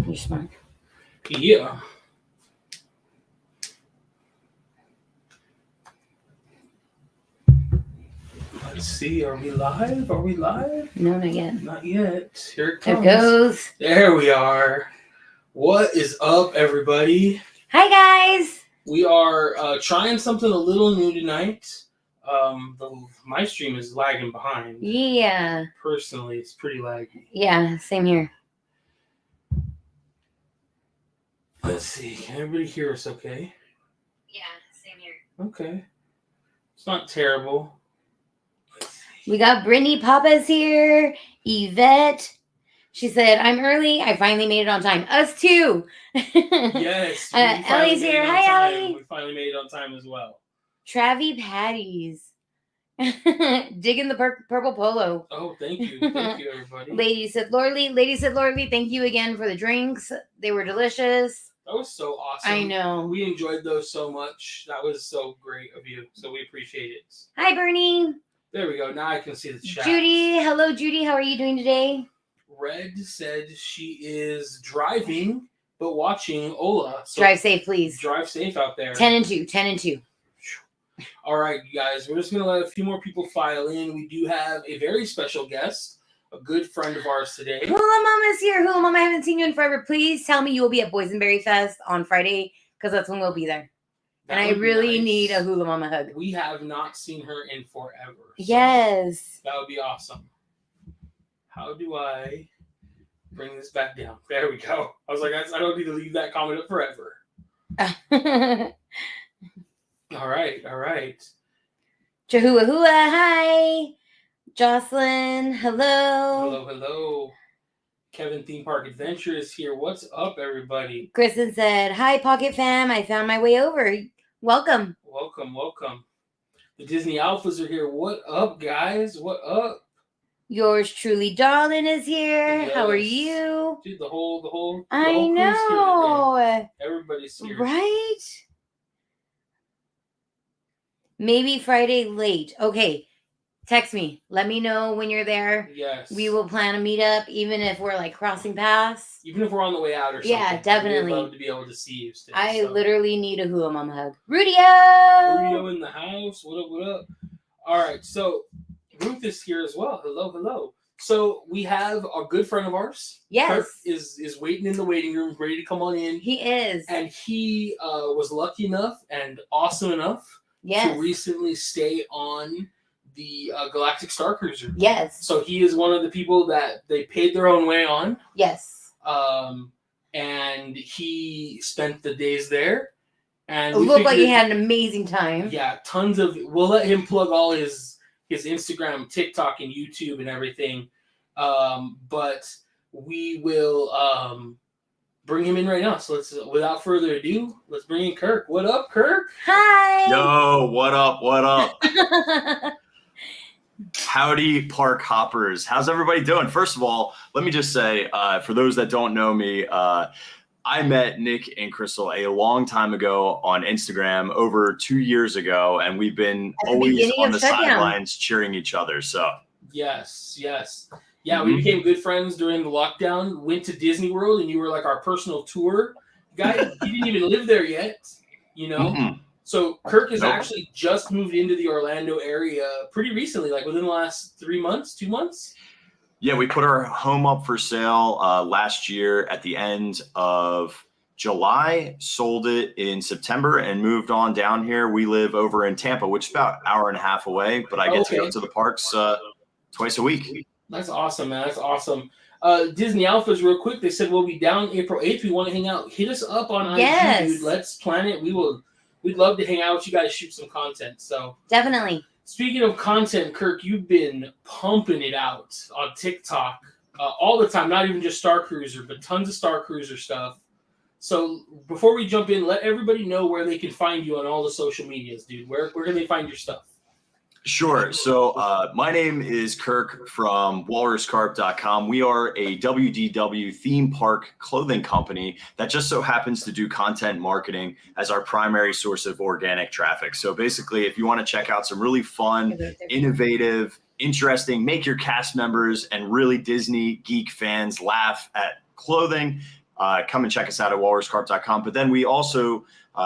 You're smart. Yeah. Let's see. Are we live? Are we live? No, not yet. Not yet. Here it There comes. it goes. There we are. What is up, everybody? Hi, guys. We are trying something a little new tonight. My stream is lagging behind. Yeah. Personally, it's pretty laggy. Yeah, same here. Let's see. Can everybody hear us okay? Yeah, same here. Okay. It's not terrible. We got Brittany Papa's here. Yvette. She said, I'm early. I finally made it on time. Us too. Yes. Ellie's here. Hi, Ellie. We finally made it on time as well. Travie Patties. Digging the purple polo. Oh, thank you. Thank you, everybody. Lady said Lordly, thank you again for the drinks. They were delicious. That was so awesome. I know. We enjoyed those so much. That was so great of you. So we appreciate it. Hi, Bernie. There we go. Now I can see the chat. Judy. Hello, Judy. How are you doing today? Red said she is driving, but watching Ola. So Drive safe, please. Drive safe out there. 10 and 2. 10 and 2. All right, you guys. We're just going to let a few more people file in. We do have a very special guest, a good friend of ours today. Hula Mama's here. Hula Mama, I haven't seen you in forever. Please tell me you will be at Boysenberry Fest on Friday, because that's when we'll be there. That and I would be really nice. need a Hula Mama hug. We have not seen her in forever. So Yes. that would be awesome. How do I bring this back down? There we go. I was like, I don't need to leave that comment up forever. All right. Chahuahua, hi. Jocelyn, hello. Hello. Kevin Theme Park Adventure is here. What's up, everybody? Kristen said, hi, Pocket Fam. I found my way over. Welcome. Welcome. The Disney Alphas are here. What up, guys? What up? Yours truly, Darlin, is here. Yes. How are you? Dude, the whole I crew's here know. today. Everybody's here. Right? Maybe Friday late. Okay. Text me. Let me know when you're there. Yes. We will plan a meetup, even if we're like crossing paths. Even if we're on the way out or something. Yeah, definitely. We'd love to be able to see you still. I literally need a Hula Mama hug. Rudio! Rudio in the house. What up? All right, so Ruth is here as well. Hello. So we have a good friend of ours. Yes. Kirk is waiting in the waiting room, ready to come on in. He is. And he was lucky enough and awesome enough to recently stay on the Galactic Starcruiser. Yes. So he is one of the people that they paid their own way on. Yes. And he spent the days there. And it looked like he had an amazing time. Yeah, tons of. We'll let him plug all his Instagram, TikTok, and YouTube and everything. But we will bring him in right now. So let's, without further ado, let's bring in Kirk. What up, Kirk? Hi. Yo, what up? Howdy, park hoppers. How's everybody doing? First of all, let me just say, for those that don't know me, I met Nick and Crystal a long time ago on Instagram, over 2 years ago, and we've been always on the sidelines cheering each other. So yes. Yeah, we became good friends during the lockdown, went to Disney World, and you were like our personal tour guy. You didn't even live there yet, you know? Mm-hmm. So Kirk has actually just moved into the Orlando area pretty recently, like within the last 2 months. Yeah, we put our home up for sale last year at the end of July, sold it in September, and moved on down here. We live over in Tampa, which is about an hour and a half away, but I get to go to the parks twice a week. That's awesome, man. That's awesome. Disney Alphas, real quick, they said we'll be down April 8th. We want to hang out. Hit us up on IG, dude. Let's plan it. We'd love to hang out with you guys, shoot some content. So definitely. Speaking of content, Kirk, you've been pumping it out on TikTok all the time. Not even just Starcruiser, but tons of Starcruiser stuff. So before we jump in, let everybody know where they can find you on all the social medias, dude. Where can they find your stuff? Sure. So my name is Kirk from Walruscarp.com. We are a WDW theme park clothing company that just so happens to do content marketing as our primary source of organic traffic. So basically, if you want to check out some really fun, innovative, interesting, make your cast members and really Disney geek fans laugh at clothing. Come and check us out at walruscarp.com. But then we also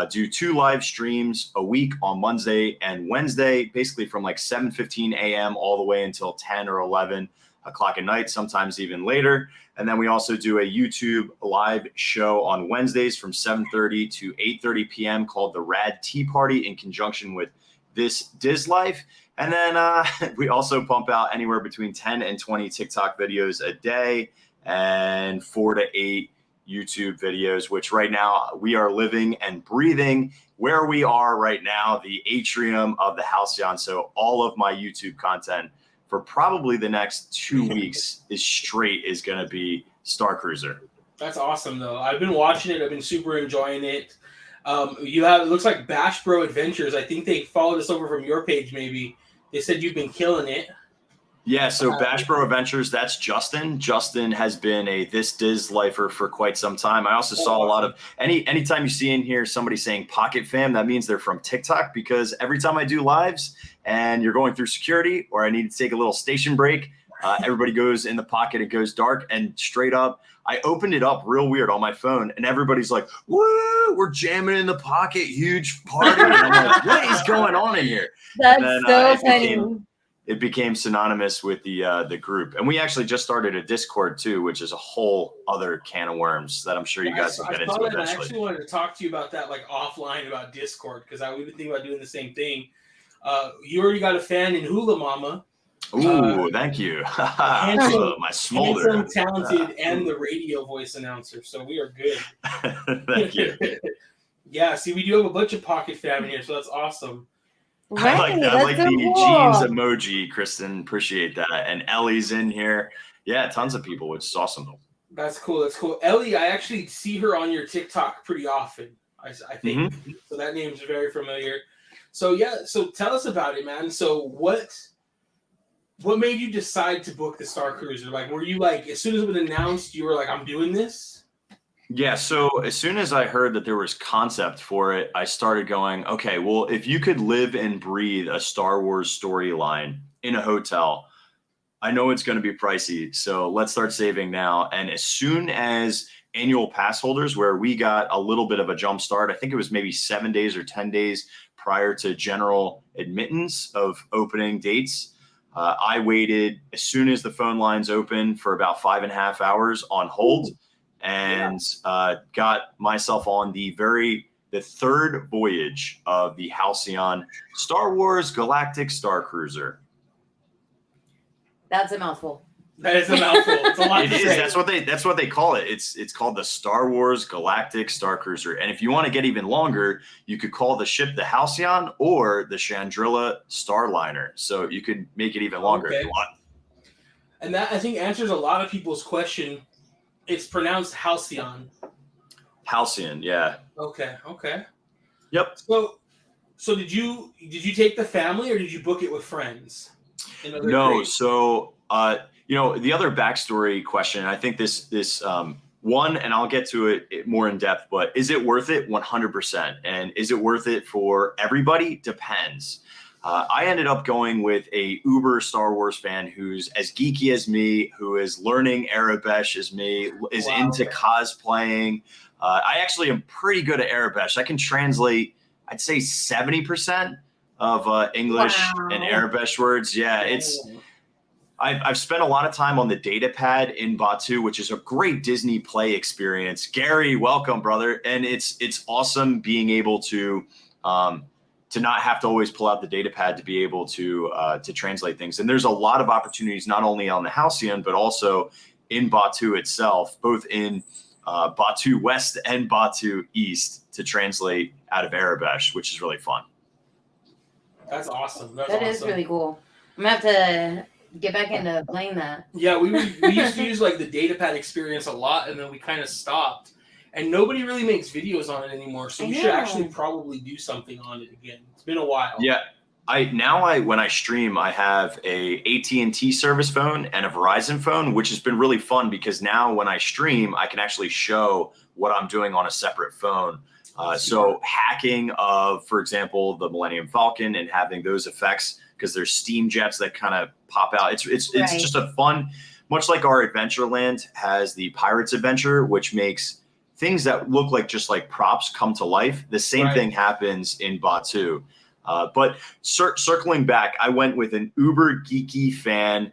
do 2 live streams a week on Monday and Wednesday, basically from like 7:15 a.m. all the way until 10 or 11 o'clock at night, sometimes even later. And then we also do a YouTube live show on Wednesdays from 7:30 to 8:30 p.m. called the Rad Tea Party in conjunction with This Diz Life. And then we also pump out anywhere between 10 and 20 TikTok videos a day and 4 to 8 YouTube videos, which right now we are living and breathing where we are right now, the atrium of the Halcyon. So all of my YouTube content for probably the next 2 weeks is going to be Starcruiser. That's awesome, though. I've been watching it. I've been super enjoying it. You have, it looks like Bash Bro Adventures. I think they followed us over from your page, maybe. They said you've been killing it. Yeah, so Bash Bro Adventures, that's Justin. Justin has been a This Diz lifer for quite some time. I also saw a lot of, anytime you see in here somebody saying Pocket Fam, that means they're from TikTok, because every time I do lives and you're going through security or I need to take a little station break, everybody goes in the pocket, it goes dark, and straight up, I opened it up real weird on my phone and everybody's like, woo, we're jamming in the pocket, huge party. And I'm like, what is going on in here? That's then, so funny. It became synonymous with the group. And we actually just started a Discord too, which is a whole other can of worms that I'm sure you guys will get into eventually. I actually wanted to talk to you about that, like offline, about Discord, because we've been thinking about doing the same thing. You already got a fan in Hula Mama. Ooh, thank you. Handsome, my smolder. handsome, talented, and the radio voice announcer. So we are good. Thank you. Yeah, see, we do have a bunch of Pocket Fam in here, so that's awesome. Right, I like that. I like the cool. jeans emoji, Kristen. Appreciate that. And Ellie's in here. Yeah, tons of people, which is awesome. That's cool. That's cool. Ellie, I actually see her on your TikTok pretty often, I think. Mm-hmm. So that name's very familiar. So, yeah, so tell us about it, man. So what made you decide to book the Starcruiser? Like, were you like, as soon as it was announced, you were like, I'm doing this? Yeah, so as soon as I heard that there was concept for it, I started going, okay, well, if you could live and breathe a Star Wars storyline in a hotel, I know it's going to be pricey, so let's start saving now. And as soon as annual pass holders, where we got a little bit of a jump start, I think it was maybe 7 days or 10 days prior to general admittance of opening dates, I waited as soon as the phone lines opened for about 5.5 hours on hold. And got myself on the third voyage of the Halcyon Star Wars Galactic Starcruiser. That's a mouthful. That is a mouthful. It's a lot It to is. say. That's what they call it. It's called the Star Wars Galactic Starcruiser. And if you want to get even longer, you could call the ship the Halcyon or the Chandrilla Starliner. So you could make it even longer if you want. And that, I think, answers a lot of people's question. It's pronounced Halcyon. Halcyon, yeah. Okay. Yep. So did you take the family or did you book it with friends? No. So the other backstory question, I think this one, and I'll get to it more in depth, but is it worth it? 100%. And is it worth it for everybody? Depends. I ended up going with a uber Star Wars fan who's as geeky as me, who is learning Arabesh as me, is into cosplaying. I actually am pretty good at Arabesh. I can translate, I'd say 70% of English and Arabesh words. Yeah, I've spent a lot of time on the data pad in Batuu, which is a great Disney Play experience. Gary, welcome, brother. And it's awesome being able to not have to always pull out the data pad to be able to translate things. And there's a lot of opportunities, not only on the Halcyon, but also in Batuu itself, both in Batuu West and Batuu East, to translate out of Arabesh, which is really fun. That's awesome. That is really cool. I'm going to have to get back into playing that. Yeah, we used to use like the data pad experience a lot, and then we kind of stopped. And nobody really makes videos on it anymore, so we should actually probably do something on it again. It's been a while. Yeah, when I stream, I have a AT&T service phone and a Verizon phone, which has been really fun because now when I stream, I can actually show what I'm doing on a separate phone. So hacking of, for example, the Millennium Falcon and having those effects, because there's steam jets that kind of pop out. It's just a fun much like our Adventureland has the Pirates Adventure, which makes things that look like just like props come to life. The same thing happens in Batuu. But circling back, I went with an uber geeky fan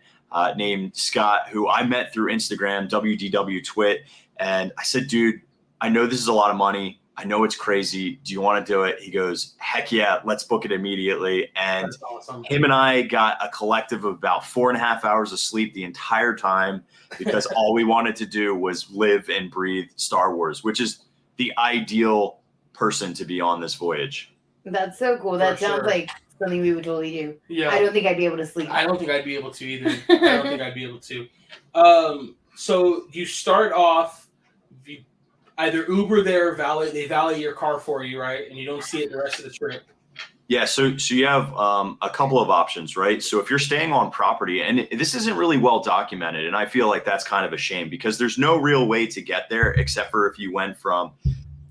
named Scott, who I met through Instagram, WDW Twit. And I said, dude, I know this is a lot of money. I know it's crazy. Do you want to do it? He goes, heck yeah, let's book it immediately. And awesome. Him and I got a collective of about 4.5 hours of sleep the entire time because all we wanted to do was live and breathe Star Wars, which is the ideal person to be on this voyage. That's so cool. That sounds like something we would totally do. Yeah. I don't think I'd be able to sleep. I don't think I'd be able to either. I don't think I'd be able to. So you start off, you either Uber there or valet. They valet your car for you, right? And you don't see it the rest of the trip. Yeah, so you have a couple of options, right? So if you're staying on property, and this isn't really well documented, and I feel like that's kind of a shame because there's no real way to get there except for if you went from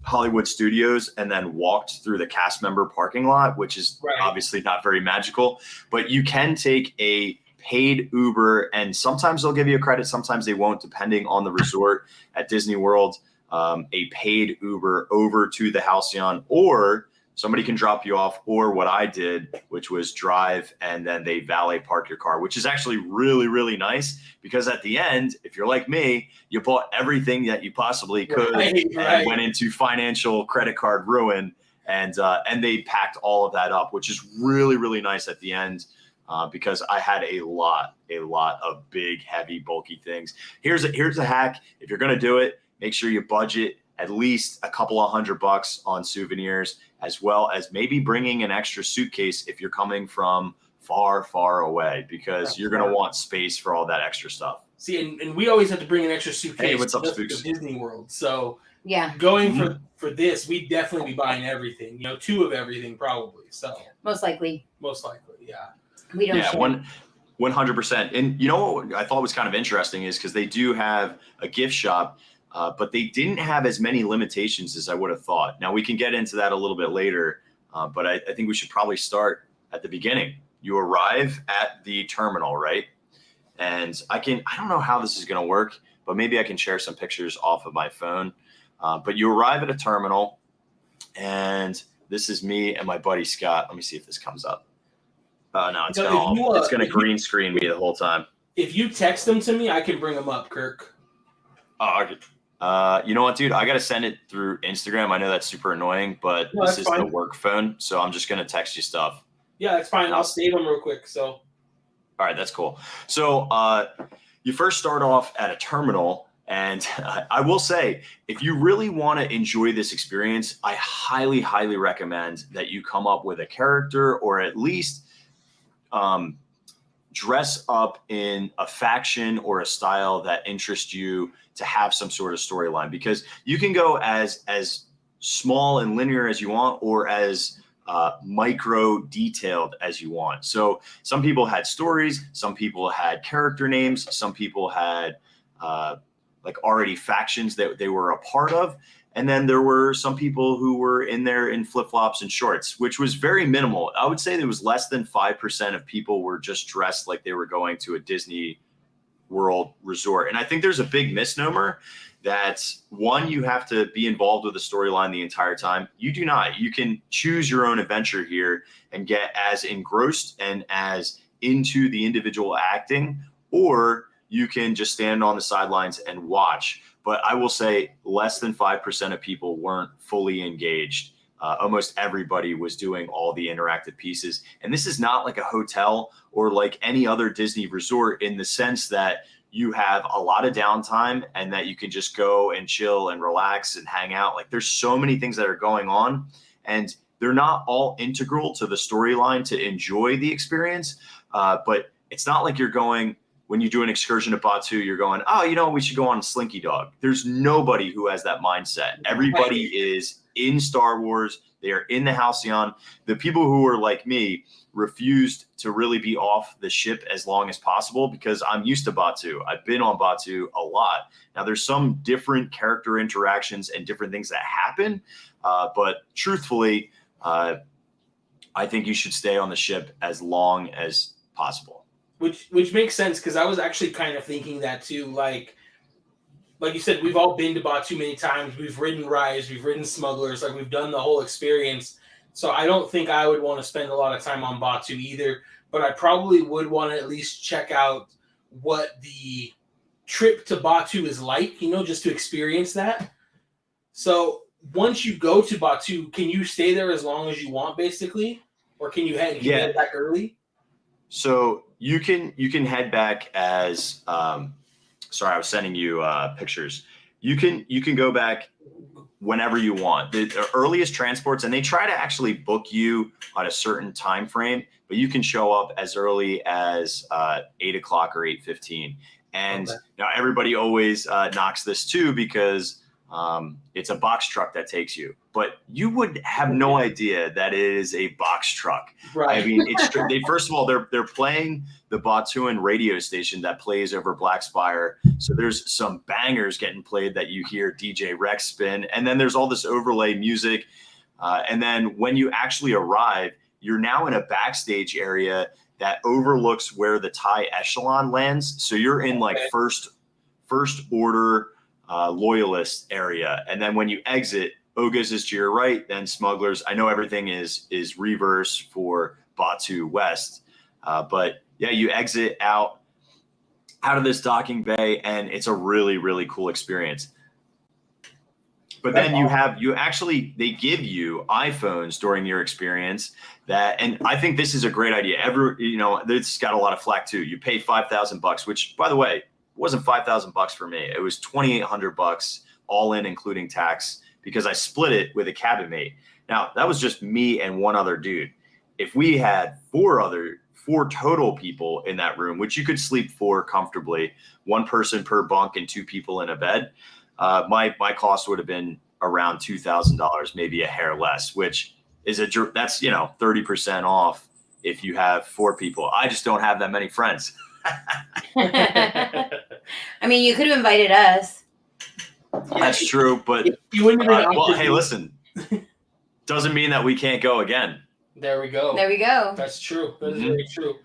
Hollywood Studios and then walked through the cast member parking lot, which is obviously not very magical. But you can take a paid Uber, and sometimes they'll give you a credit, sometimes they won't, depending on the resort. At Disney World, a paid Uber over to the Halcyon, or somebody can drop you off, or what I did, which was drive and then they valet park your car, which is actually really, really nice because at the end, if you're like me, you bought everything that you possibly could and went into financial credit card ruin, and they packed all of that up, which is really, really nice at the end because I had a lot of big, heavy, bulky things. Here's a hack. If you're going to do it, make sure you budget at least a couple of $100 on souvenirs, as well as maybe bringing an extra suitcase if you're coming from far, far away, because you're going to want space for all that extra stuff. See, and we always have to bring an extra suitcase. Hey, what's up, Spooks? To Disney World. So yeah, going for this, we'd definitely be buying everything. 2 of everything probably. So most likely, yeah. We don't. Yeah, 100%. And you know what I thought was kind of interesting is because they do have a gift shop. But they didn't have as many limitations as I would have thought. Now, we can get into that a little bit later, but I think we should probably start at the beginning. You arrive at the terminal, right? And I don't know how this is going to work, but maybe I can share some pictures off of my phone. But you arrive at a terminal, and this is me and my buddy Scott. Let me see if this comes up. No, it's going to green screen me the whole time. If you text them to me, I can bring them up, Kirk. Oh, okay. You know what, dude? I got to send it through Instagram. I know that's super annoying, but this is the work phone, so I'm just going to text you stuff. Yeah, that's fine. I'll save them real quick. So, all right, that's cool. So you first start off at a terminal, and I will say, if you really want to enjoy this experience, I highly, highly recommend that you come up with a character, or at least dress up in a faction or a style that interests you to have some sort of storyline, because you can go as small and linear as you want, or as micro detailed as you want. So some people had stories, some people had character names, some people had like already factions that they were a part of. And then there were some people who were in there in flip-flops and shorts, which was very minimal. I would say there was less than 5% of people were just dressed like they were going to a Disney World resort. And I think there's a big misnomer that, one, you have to be involved with the storyline the entire time. You do not. You can choose your own adventure here and get as engrossed and as into the individual acting, or you can just stand on the sidelines and watch. But I will say less than 5% of people weren't fully engaged. Almost everybody was doing all the interactive pieces. And this is not like a hotel or like any other Disney resort, in the sense that you have a lot of downtime and that you can just go and chill and relax and hang out. Like, there's so many things that are going on, and they're not all integral to the storyline to enjoy the experience. But it's not like you're going, when you do an excursion to Batuu, you're going, oh, we should go on a Slinky Dog. There's nobody who has that mindset. Everybody is in Star Wars. They are in the Halcyon. The people who are like me refused to really be off the ship as long as possible, because I'm used to Batuu. I've been on Batuu a lot. Now, there's some different character interactions and different things that happen. But truthfully, I think you should stay on the ship as long as possible. which makes sense because I was actually kind of thinking that too. Like you said, we've all been to Batuu many times. We've ridden Rise, we've ridden Smugglers, like we've done the whole experience. So I don't think I would want to spend a lot of time on Batuu either. But I probably would want to at least check out what the trip to Batuu is like, just to experience that. So once you go to Batuu, can you stay there as long as you want, basically, or can you head back early? So you can head back as sorry, I was sending you pictures. You can go back whenever you want. The earliest transports, and they try to actually book you on a certain time frame, but you can show up as early as 8 o'clock or 8:15. And now everybody always knocks this too because it's a box truck that takes you, but you would have no idea that it is a box truck. Right. I mean, first of all, they're playing the Batuuan radio station that plays over Black Spire. So there's some bangers getting played that you hear DJ Rex spin. And then there's all this overlay music. And then when you actually arrive, you're now in a backstage area that overlooks where the Thai echelon lands. So you're in like first order loyalist area. And then when you exit, Ogas is to your right, then Smugglers. I know everything is reverse for Batuu West. But yeah, you exit out of this docking bay, and it's a really, really cool experience. But then they give you iPhones during your experience and I think this is a great idea. It's got a lot of flack too. You pay $5,000, which by the way, it wasn't $5,000 for me. It was $2,800 all in, including tax, because I split it with a cabin mate. Now that was just me and one other dude. If we had four total people in that room, which you could sleep 4 comfortably, 1 person per bunk and 2 people in a bed, my cost would have been around $2,000, maybe a hair less, which is that's 30% off if you have 4 people. I just don't have that many friends. I mean, you could have invited us. That's true, but you wouldn't have been hey, listen, doesn't mean that we can't go again. There we go. That's true. That is very true.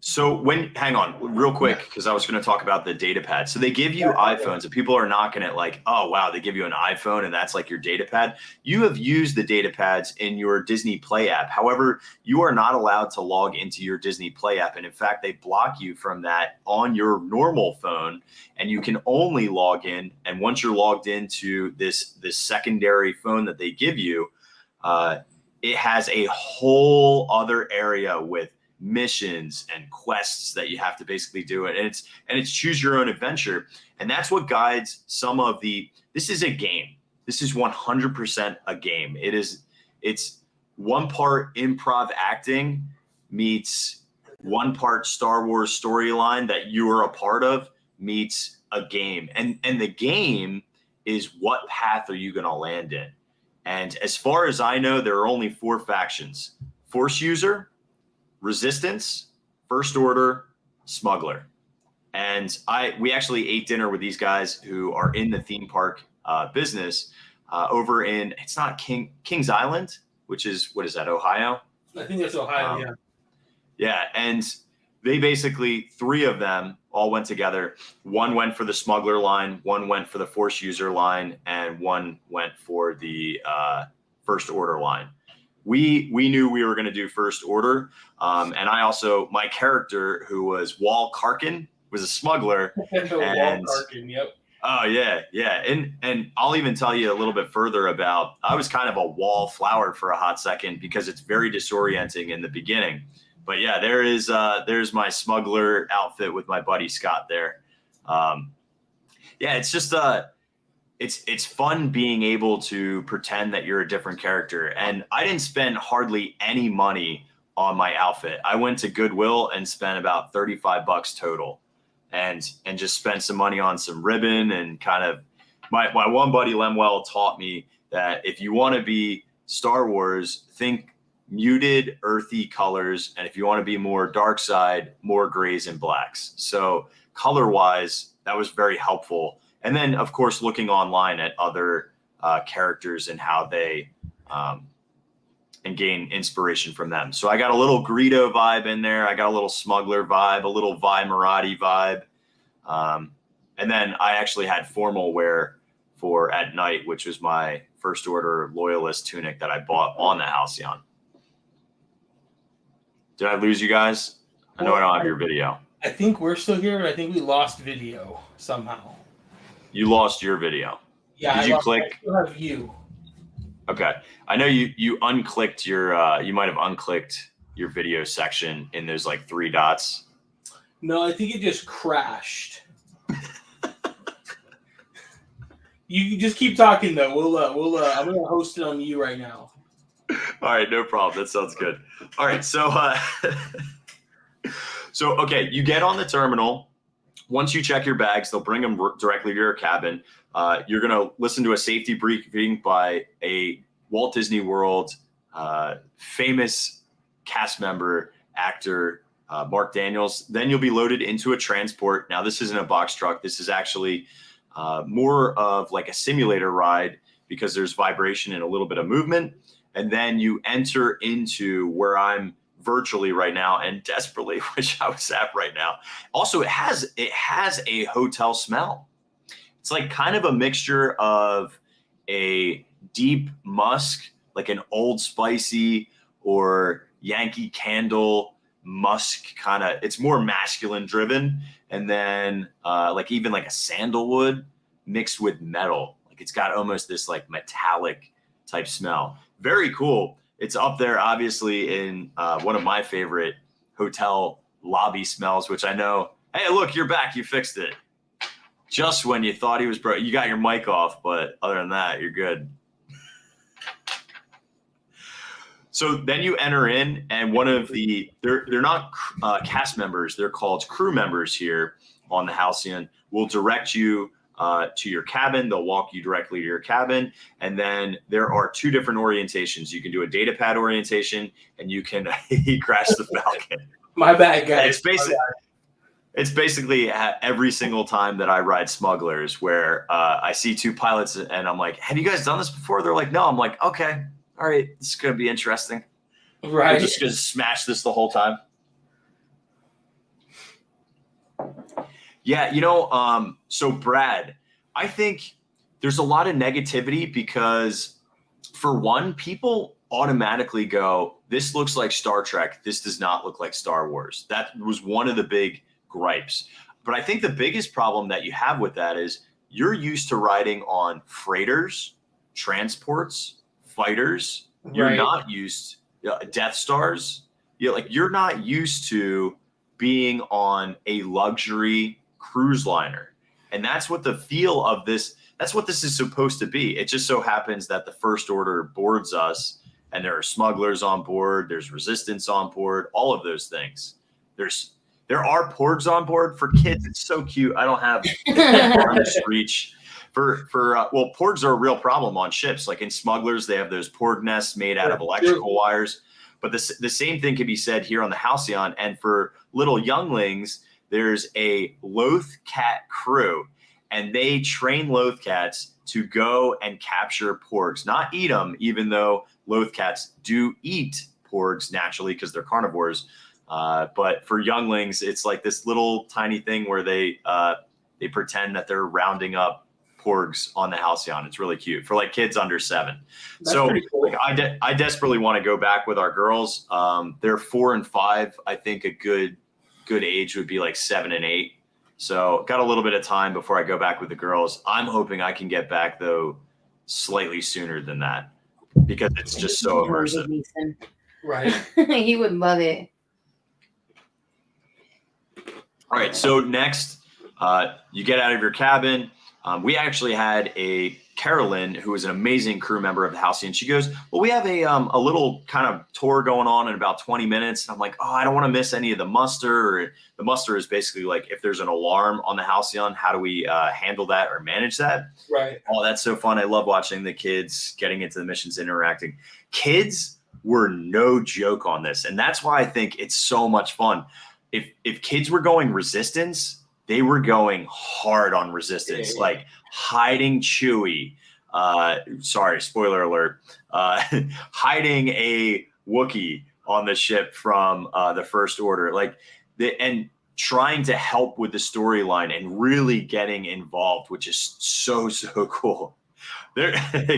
So hang on real quick, because I was going to talk about the data pad. So they give you iPhones, and people are knocking it like, oh wow, they give you an iPhone and that's like your data pad. You have used the data pads in your Disney Play app. However, you are not allowed to log into your Disney Play app. And in fact, they block you from that on your normal phone, and you can only log in. And once you're logged into this secondary phone that they give you, it has a whole other area with missions and quests that you have to basically do it, and it's choose your own adventure, and that's what guides some of this is a game. This is 100% a game. It's 1 part improv acting meets 1 part Star Wars storyline that you are a part of meets a game, and the game is what path are you going to land in. And as far as I know, there are only 4 factions: Force User, Resistance, First Order, Smuggler. And we actually ate dinner with these guys who are in the theme park business over in, it's not Kings Island, which is, what is that, Ohio? I think that's Ohio, yeah. Yeah, and they basically, 3 of them all went together. 1 went for the Smuggler line, 1 went for the Force User line, and 1 went for the First Order line. We knew we were going to do First Order, and I also, my character, who was Wal Karkin, was a smuggler. And Wal Karkin, yep. Oh yeah, and I'll even tell you a little bit further about. I was kind of a wallflower for a hot second because it's very disorienting in the beginning. But yeah, there's my smuggler outfit with my buddy Scott there. Yeah, it's just It's fun being able to pretend that you're a different character. And I didn't spend hardly any money on my outfit. I went to Goodwill and spent about $35 total, and just spent some money on some ribbon, and kind of my one buddy Lemuel taught me that if you want to be Star Wars, think muted earthy colors, and if you want to be more dark side, more grays and blacks. So color wise, that was very helpful. And then, of course, looking online at other characters and how they and gain inspiration from them. So I got a little Greedo vibe in there. I got a little smuggler vibe, a little Vi Marati vibe. And then I actually had formal wear for at night, which was my first order loyalist tunic that I bought on the Halcyon. Did I lose you guys? I know I don't have your video. I think we're still here, but I think we lost video somehow. You lost your video. Yeah. Did you click? I still have you. Okay. I know you unclicked your, you might have unclicked your video section in those like 3 dots. No, I think it just crashed. You just keep talking though. I'm gonna host it on you right now. All right, no problem. That sounds good. All right, so okay, you get on the terminal. Once you check your bags, they'll bring them directly to your cabin. You're gonna listen to a safety briefing by a Walt Disney World famous cast member, actor, Mark Daniels. Then you'll be loaded into a transport. Now, this isn't a box truck. This is actually more of like a simulator ride because there's vibration and a little bit of movement. And then you enter into where I'm virtually right now and desperately wish I was at right now. Also, it has a hotel smell. It's like kind of a mixture of a deep musk, like an Old Spicy or Yankee Candle musk kind of. It's more masculine driven, and then like even like a sandalwood mixed with metal. Like it's got almost this like metallic type smell. Very cool. It's up there obviously in one of my favorite hotel lobby smells, which I know. Hey, look, you're back. You fixed it. Just when you thought he was broke, you got your mic off, but other than that, you're good. So then you enter in, and one of they're not cast members, they're called crew members here on the Halcyon, will direct you to your cabin. They'll walk you directly to your cabin, and then there are 2 different orientations. You can do a data pad orientation, and you can he crashed the Falcon. My bad, guys. It's basically every single time that I ride smugglers where I see 2 pilots and I'm like, have you guys done this before? They're like, no. I'm like, okay, all right, this is going to be interesting. Right. We're just going to smash this the whole time. Yeah, so Brad, I think there's a lot of negativity because for one, people automatically go, this looks like Star Trek. This does not look like Star Wars. That was one of the big gripes. But I think the biggest problem that you have with that is you're used to riding on freighters, transports, fighters. You're not used Death Stars. You're not used to being on a luxury cruise liner. And that's what the feel of this, that's what this is supposed to be. It just so happens that the First Order boards us and there are smugglers on board, there's resistance on board, all of those things. There are porgs on board for kids. It's so cute. I don't have arm's reach for well, porgs are a real problem on ships. Like in smugglers, they have those porg nests made out of electrical wires. But the same thing can be said here on the Halcyon. And for little younglings, there's a Loth Cat crew, and they train Loth Cats to go and capture porgs, not eat them, even though Loth Cats do eat porgs naturally because they're carnivores. But for younglings, it's like this little tiny thing where they pretend that they're rounding up porgs on the Halcyon. It's really cute for like kids under 7. That's so cool. Like, I desperately want to go back with our girls. They're 4 and 5. I think a good age would be like 7 and 8. So got a little bit of time before I go back with the girls. I'm hoping I can get back though slightly sooner than that because it's just so immersive. Right. He would love it. All right. So next, you get out of your cabin. We actually had a Carolyn, who is an amazing crew member of the Halcyon. She goes, well, we have a little kind of tour going on in about 20 minutes. And I'm like, oh, I don't want to miss any of the muster. The muster is basically like if there's an alarm on the Halcyon, how do we handle that or manage that? Right. Oh, that's so fun. I love watching the kids getting into the missions, interacting. Kids were no joke on this. And that's why I think it's so much fun. If kids were going resistance, they were going hard on resistance, like hiding Chewie, sorry, spoiler alert, hiding a Wookiee on the ship from the First Order, and trying to help with the storyline and really getting involved, which is so cool. There,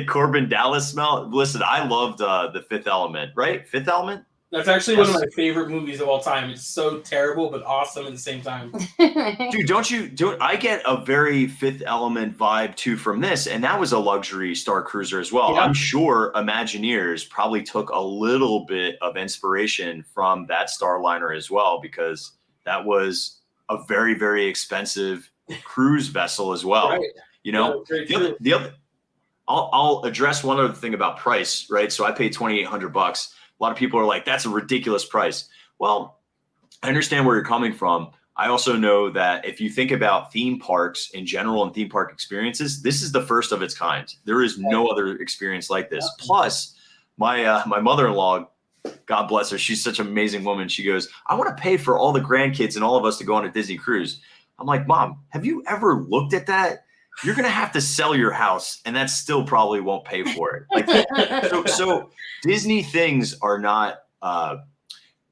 Corbin Dallas smell. Listen, I loved The Fifth Element, right? Fifth Element. That's actually one of my favorite movies of all time. It's so terrible but awesome at the same time. Dude, don't I get a very Fifth Element vibe too from this? And that was a luxury Star Cruiser as well. Yeah. I'm sure Imagineers probably took a little bit of inspiration from that Starliner as well, because that was a very, very expensive cruise vessel as well. Right. You know, the other I'll address one other thing about price, right? So I paid $2,800. A lot of people are like, that's a ridiculous price. Well, I understand where you're coming from. I also know that if you think about theme parks in general and theme park experiences, this is the first of its kind. There is no other experience like this. Plus, my mother-in-law, God bless her, she's such an amazing woman. She goes, I want to pay for all the grandkids and all of us to go on a Disney cruise. I'm like, Mom, have you ever looked at that? You're going to have to sell your house, and that still probably won't pay for it. So Disney things are not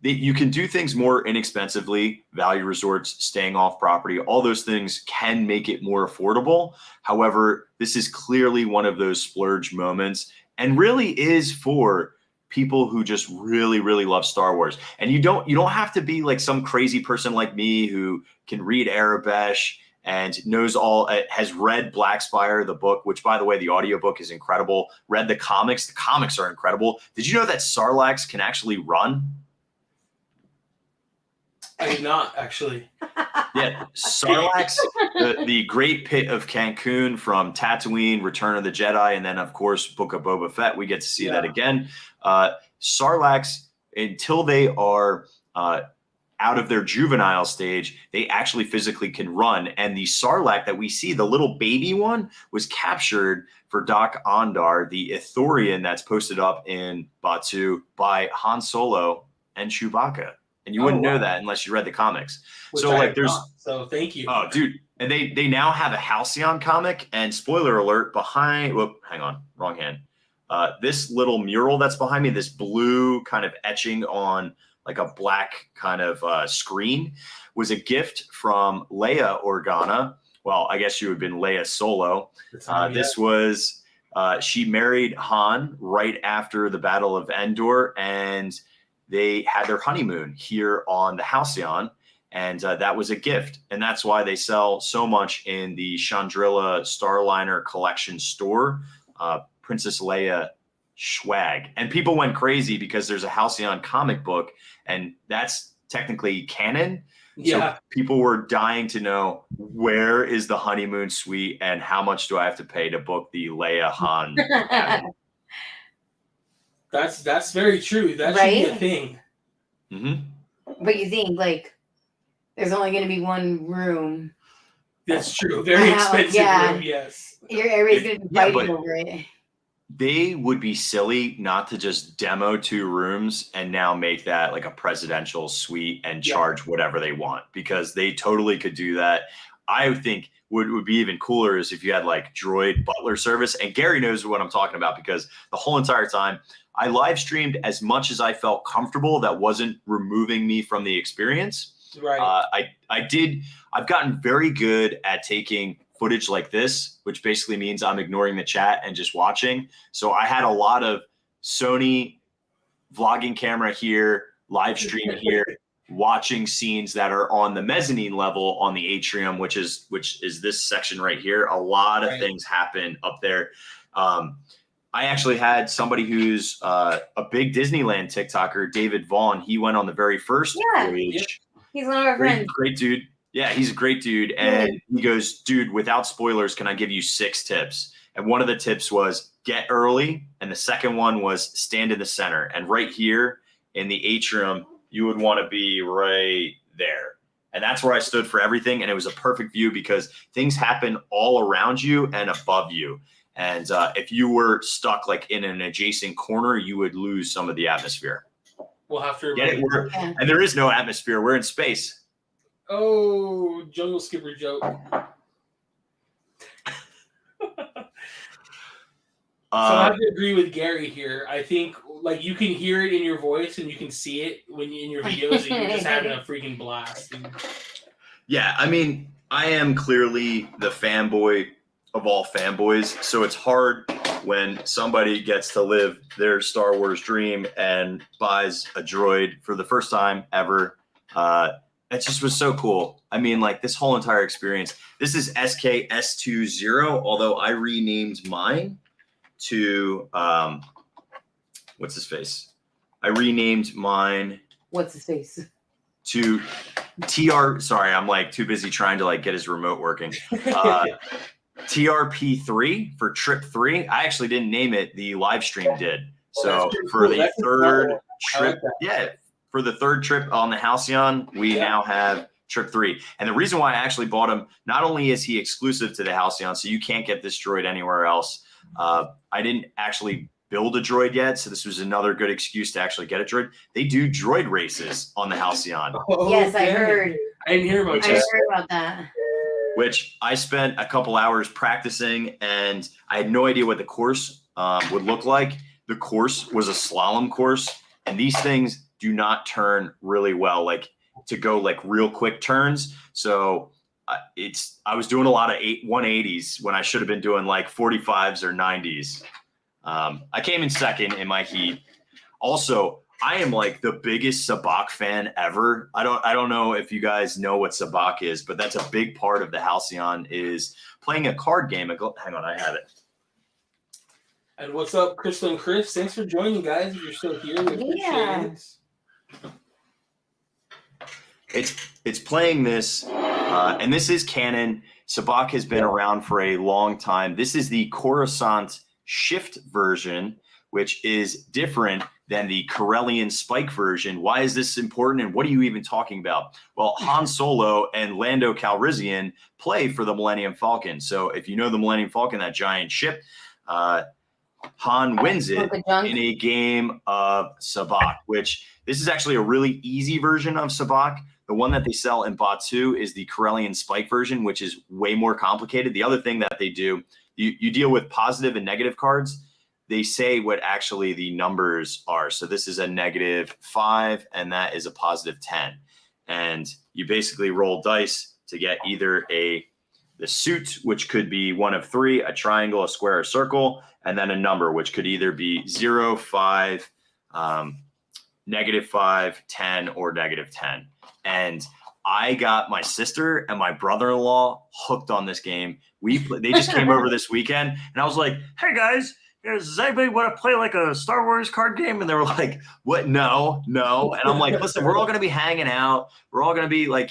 you can do things more inexpensively. Value resorts, staying off property, all those things can make it more affordable. However, this is clearly one of those splurge moments, and really is for people who just really, really love Star Wars. And you don't have to be like some crazy person like me who can read Arabesh and knows has read Black Spire, the book, which, by the way, the audiobook is incredible. Read the comics. The comics are incredible. Did you know that Sarlacc can actually run? I did not, actually. Yeah, Sarlacc, the Great Pit of Cancun from Tatooine, Return of the Jedi, and then, of course, Book of Boba Fett. We get to see that again. Sarlacc, until they are out of their juvenile stage, they actually physically can run. And the Sarlacc that we see, the little baby one, was captured for Doc Ondar, the Ithorian that's posted up in Batuu, by Han Solo and Chewbacca. And you wouldn't know that unless you read the comics. Which so thank you. Oh, dude. And they now have a Halcyon comic, and spoiler alert, hang on, wrong hand. This little mural that's behind me, this blue kind of etching on like a black kind of screen, was a gift from Leia Organa. Well, I guess you would have been Leia Solo. This was, she married Han right after the Battle of Endor, and they had their honeymoon here on the Halcyon, and that was a gift. And that's why they sell so much in the Chandrilla Starliner collection store, Princess Leia swag. And people went crazy because there's a Halcyon comic book, and that's technically canon. Yeah. So people were dying to know, where is the honeymoon suite and how much do I have to pay to book the Leia Han? That's very true. That should be a thing. Mm-hmm. But you think, like, there's only going to be one room. That's true. Very expensive room, yes. Everybody's going to be fighting over it. They would be silly not to just demo 2 rooms and now make that like a presidential suite and charge whatever they want, because they totally could do that. I think what would be even cooler is if you had like droid butler service. And Gary knows what I'm talking about, because the whole entire time I live streamed as much as I felt comfortable. That wasn't removing me from the experience. Right. I've gotten very good at taking footage like this, which basically means I'm ignoring the chat and just watching. So I had a lot of Sony vlogging camera here, live stream here, watching scenes that are on the mezzanine level on the atrium, which is this section right here. A lot of things happen up there. I actually had somebody who's a big Disneyland TikToker, David Vaughn. He went on the very first voyage. He's one of our friends. Great dude. Yeah, he's a great dude. And he goes, dude, without spoilers, can I give you 6 tips? And one of the tips was get early. And the second one was stand in the center. And right here in the atrium, you would want to be right there. And that's where I stood for everything. And it was a perfect view because things happen all around you and above you. And if you were stuck like in an adjacent corner, you would lose some of the atmosphere. We'll have to get it. And there is no atmosphere. We're in space. Oh, jungle skipper joke. So I have to agree with Gary here. I think like you can hear it in your voice and you can see it when in your videos, and you're just having a freaking blast. Dude. Yeah, I mean, I am clearly the fanboy of all fanboys, so it's hard when somebody gets to live their Star Wars dream and buys a droid for the first time ever. It just was so cool. I mean, like this whole entire experience. This is SKS20, although I renamed mine to what's his face? I renamed mine. What's his face? To TR. Sorry, I'm like too busy trying to like get his remote working. TRP3 for trip 3. I actually didn't name it. The live stream did. So for the third trip, for the third trip on the Halcyon, we now have trip 3. And the reason why I actually bought him, not only is he exclusive to the Halcyon, so you can't get this droid anywhere else. I didn't actually build a droid yet, so this was another good excuse to actually get a droid. They do droid races on the Halcyon. Yes, I heard. I didn't hear about that. I heard about that. Which I spent a couple hours practicing, and I had no idea what the course would look like. The course was a slalom course, and these things do not turn really well, like to go like real quick turns. So I was doing a lot of 180s when I should have been doing like 45s or 90s. I came in second in my heat. Also, I am like the biggest Sabacc fan ever. I don't know if you guys know what Sabacc is, but that's a big part of the Halcyon is playing a card game. Hang on, I have it. And what's up, Crystal and Chris? Thanks for joining, guys. If you're still here, we appreciate it. It's playing this, and this is canon. Sabacc has been around for a long time. This is the Coruscant Shift version, which is different than the Corellian Spike version. Why is this important, and what are you even talking about? Well, Han Solo and Lando Calrissian play for the Millennium Falcon. So if you know the Millennium Falcon, that giant ship, Han wins it in a game of Sabacc, which this is actually a really easy version of Sabacc. The one that they sell in Batuu is the Corellian Spike version, which is way more complicated. The other thing that they do, you deal with positive and negative cards. They say what actually the numbers are. So this is a -5 and that is a +10. And you basically roll dice to get either the suit, which could be one of 3, a triangle, a square, a circle, and then a number, which could either be 0, 5, -5, 10, or -10. And I got my sister and my brother-in-law hooked on this game. They just came over this weekend, and I was like, "Hey guys, does anybody want to play like a Star Wars card game?" And they were like, "What? No." And I'm like, "Listen, we're all going to be hanging out. We're all going to be like,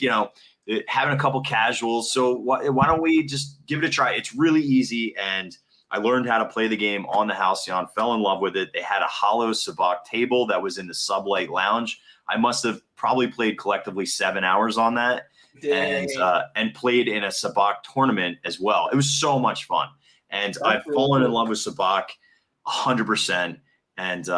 having a couple casuals. So why don't we just give it a try? It's really easy." And I learned how to play the game on the Halcyon, fell in love with it. They had a hollow Sabacc table that was in the Sublight Lounge. I must have probably played collectively 7 hours on that. And played in a Sabacc tournament as well. It was so much fun. And I've fallen in love with Sabacc 100%. And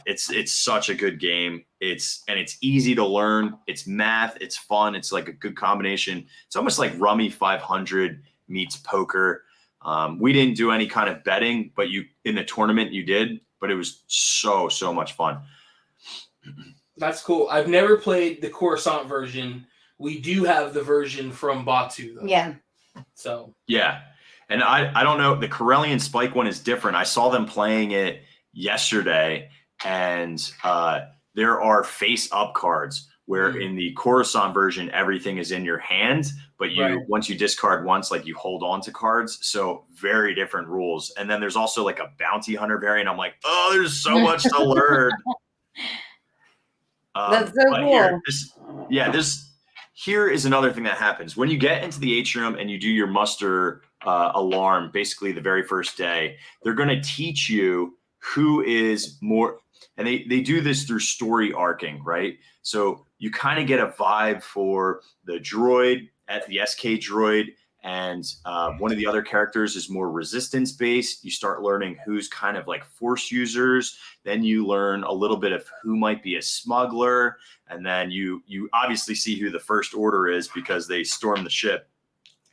it's such a good game. It's easy to learn. It's math. It's fun. It's like a good combination. It's almost like Rummy 500 meets poker. We didn't do any kind of betting, but in the tournament you did. But it was so much fun. That's cool. I've never played the Coruscant version. We do have the version from Batuu, though. Yeah. So. Yeah. And I don't know. The Corellian Spike one is different. I saw them playing it yesterday, and there are face-up cards where in the Coruscant version, everything is in your hand, but once you discard once, like you hold on to cards. So very different rules. And then there's also like a bounty hunter variant. I'm like, oh, there's so much to learn. That's so cool. Here is another thing that happens. When you get into the atrium and you do your muster alarm, basically the very first day, they're going to teach you who is more, and they do this through story arcing, right? So you kind of get a vibe for the droid at the SK droid, and one of the other characters is more resistance based. You start learning who's kind of like force users. Then you learn a little bit of who might be a smuggler. And then you obviously see who the First Order is because they storm the ship.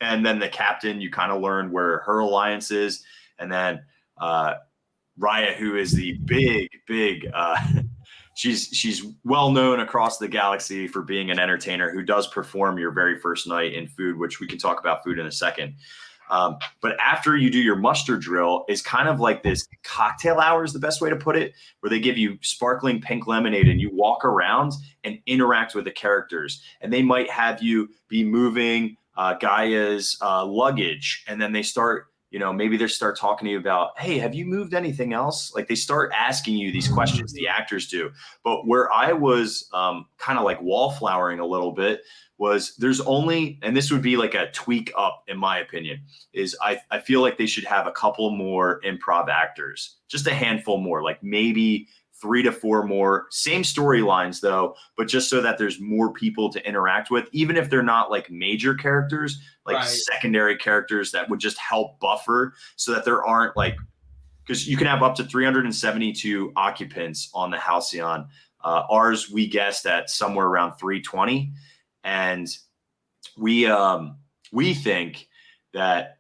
And then the captain, you kind of learn where her alliance is. And then Raya, who is the big she's well known across the galaxy for being an entertainer who does perform your very first night in food, which we can talk about food in a second. But after you do your muster drill is kind of like this cocktail hour is the best way to put it, where they give you sparkling pink lemonade and you walk around and interact with the characters. And they might have you be moving Gaia's luggage. And then they start, maybe they start talking to you about, hey, have you moved anything else? Like they start asking you these questions, the actors do. But where I was kind of like wallflowering a little bit was there's only, and this would be like a tweak up in my opinion, is I feel like they should have a couple more improv actors, just a handful more, like maybe 3 to 4 more, same storylines though, but just so that there's more people to interact with, even if they're not like major characters, like secondary characters that would just help buffer so that there aren't like, because you can have up to 372 occupants on the Halcyon. Ours, we guessed at somewhere around 320. And we think that,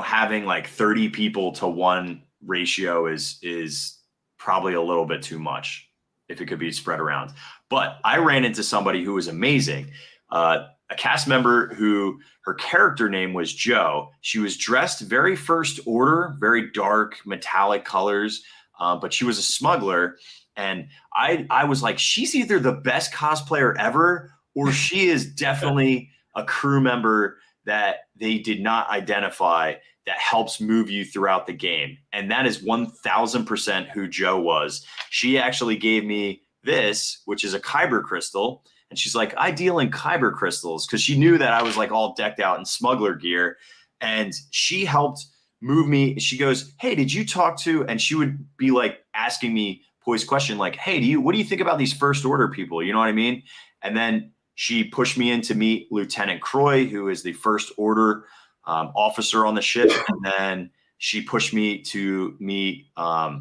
having like 30 people to 1 ratio is probably a little bit too much if it could be spread around. But I ran into somebody who was amazing. A cast member who her character name was Joe. She was dressed very first order, very dark metallic colors, but she was a smuggler. And I was like, she's either the best cosplayer ever, or she is definitely a crew member that they did not identify that helps move you throughout the game. And that is 1000% who Joe was. She actually gave me this, which is a Kyber crystal. And she's like, I deal in Kyber crystals, because she knew that I was like all decked out in smuggler gear. And she helped move me. She goes, hey, did you talk to, and she would be like asking me poised question, like, hey, what do you think about these first order people? You know what I mean? And then she pushed me in to meet Lieutenant Croy, who is the first order officer on the ship. And then she pushed me to meet, why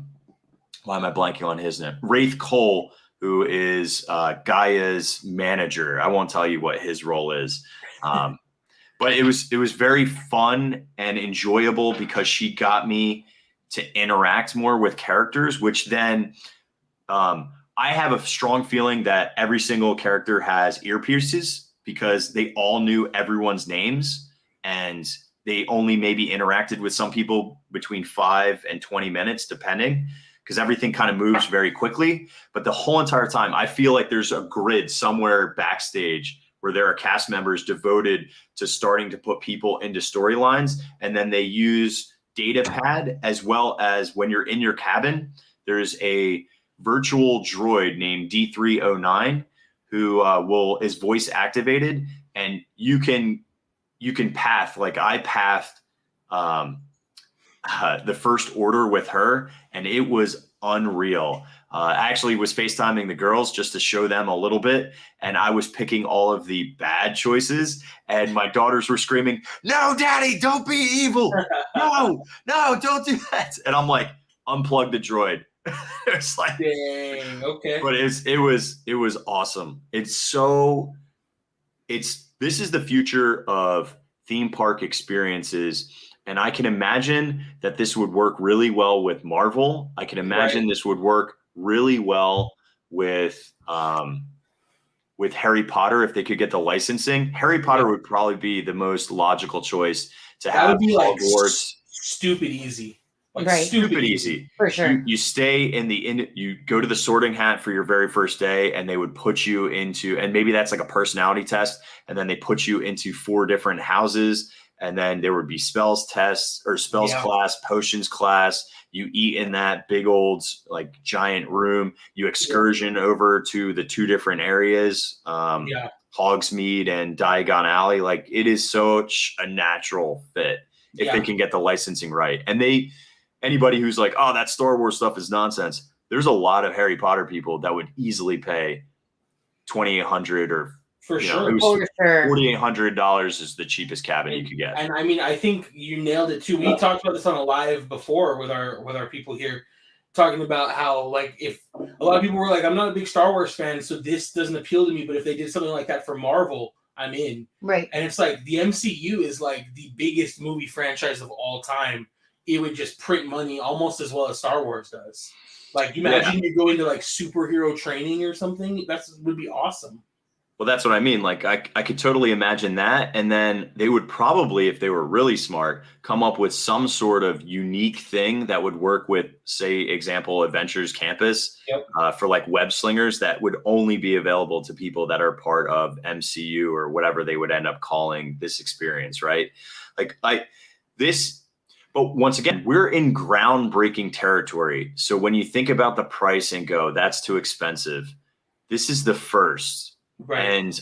am I blanking on his name? Wraith Cole, who is Gaia's manager. I won't tell you what his role is. But it was very fun and enjoyable because she got me to interact more with characters, which then I have a strong feeling that every single character has earpieces because they all knew everyone's names and they only maybe interacted with some people between 5 and 20 minutes, depending, because everything kind of moves very quickly. But the whole entire time, I feel like there's a grid somewhere backstage where there are cast members devoted to starting to put people into storylines. And then they use Datapad, as well as when you're in your cabin, there's a virtual droid named D309 who is voice activated, and you can path, like I pathed the first order with her, and it was unreal. I actually was FaceTiming the girls just to show them a little bit, and I was picking all of the bad choices, and my daughters were screaming, "No, Daddy, don't be evil. No, don't do that." And I'm like, unplug the droid. It's like, dang, okay. But it was awesome. This is the future of theme park experiences. And I can imagine that this would work really well with Marvel. I can imagine this would work really well with Harry Potter if they could get the licensing. Harry Potter would probably be the most logical choice to have. That would be like Hogwarts. Stupid easy. Like Stupid easy. For sure. You stay you go to the sorting hat for your very first day, and they would put you into, and maybe that's like a personality test, and then they put you into 4 different houses, and then there would be spells tests or spells class, potions class. You eat in that big old like giant room. You excursion over to the 2 different areas, Hogsmeade and Diagon Alley. Like, it is such a natural fit if they can get the licensing right. And anybody who's like, oh, that Star Wars stuff is nonsense, there's a lot of Harry Potter people that would easily pay $2,800 or for sure. $4,800 is the cheapest cabin you could get. And I mean, I think you nailed it too. We talked about this on a live before with our people here, talking about how, like, if a lot of people were like, I'm not a big Star Wars fan, so this doesn't appeal to me, but if they did something like that for Marvel, I'm in. Right. And it's like the MCU is like the biggest movie franchise of all time. it would just print money almost as well as Star Wars does. Like, imagine you go into like superhero training or something. Would be awesome. Well, that's what I mean. Like, I could totally imagine that. And then they would probably, if they were really smart, come up with some sort of unique thing that would work with, say, example, Adventures Campus for like web slingers that would only be available to people that are part of MCU or whatever they would end up calling this experience, right? But once again, we're in groundbreaking territory. So when you think about the price and go, that's too expensive. This is the first. Right. And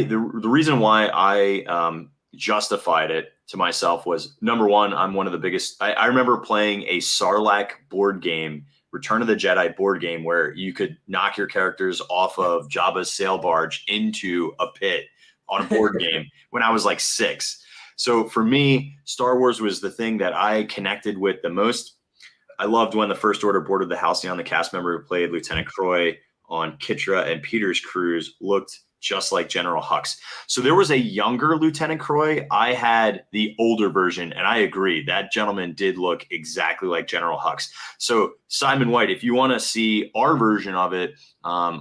the reason why I justified it to myself was, number one, I'm one of the biggest. I remember playing a Sarlacc board game, Return of the Jedi board game, where you could knock your characters off of Jabba's sail barge into a pit on a board game when I was like 6. So for me, Star Wars was the thing that I connected with the most. I loved when the First Order boarded the Halcyon. The cast member who played Lieutenant Croy on Kitra and Peter's cruise looked just like General Hux. So there was a younger Lieutenant Croy. I had the older version, and I agree. That gentleman did look exactly like General Hux. So Simon White, if you want to see our version of it, I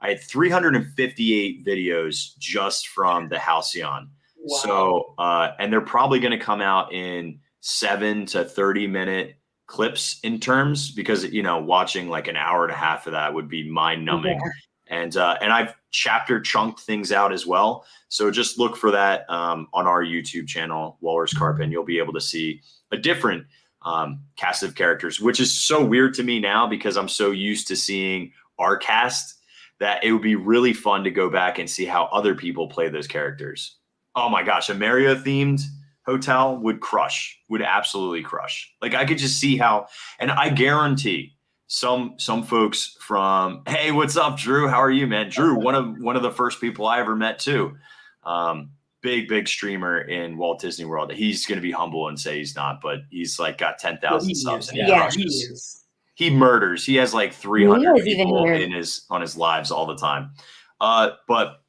had 358 videos just from the Halcyon. Wow. So, and they're probably going to come out in 7 to 30 minute clips in terms, because, watching like an hour and a half of that would be mind numbing. Yeah. And I've chapter chunked things out as well. So just look for that on our YouTube channel, Walruscarp, and you'll be able to see a different cast of characters, which is so weird to me now because I'm so used to seeing our cast that it would be really fun to go back and see how other people play those characters. Oh my gosh, a Mario themed hotel would absolutely crush. Like, I could just see how, and I guarantee some folks from, hey, what's up, Drew? How are you, man? Drew, one of the first people I ever met too. Big streamer in Walt Disney World. He's going to be humble and say he's not, but he's like got 10,000 subs. And he is. He murders. He has like 300 people on his lives all the time. But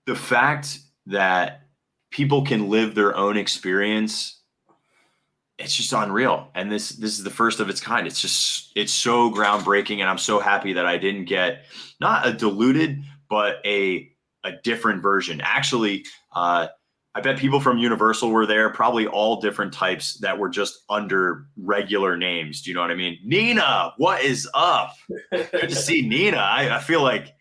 the fact that people can live their own experience, it's just unreal. And this is the first of its kind. It's so groundbreaking. And I'm so happy that I didn't get not a diluted, but a different version. Actually, I bet people from Universal were there, probably all different types that were just under regular names. Do you know what I mean? Nina, what is up? Good to see Nina. I feel like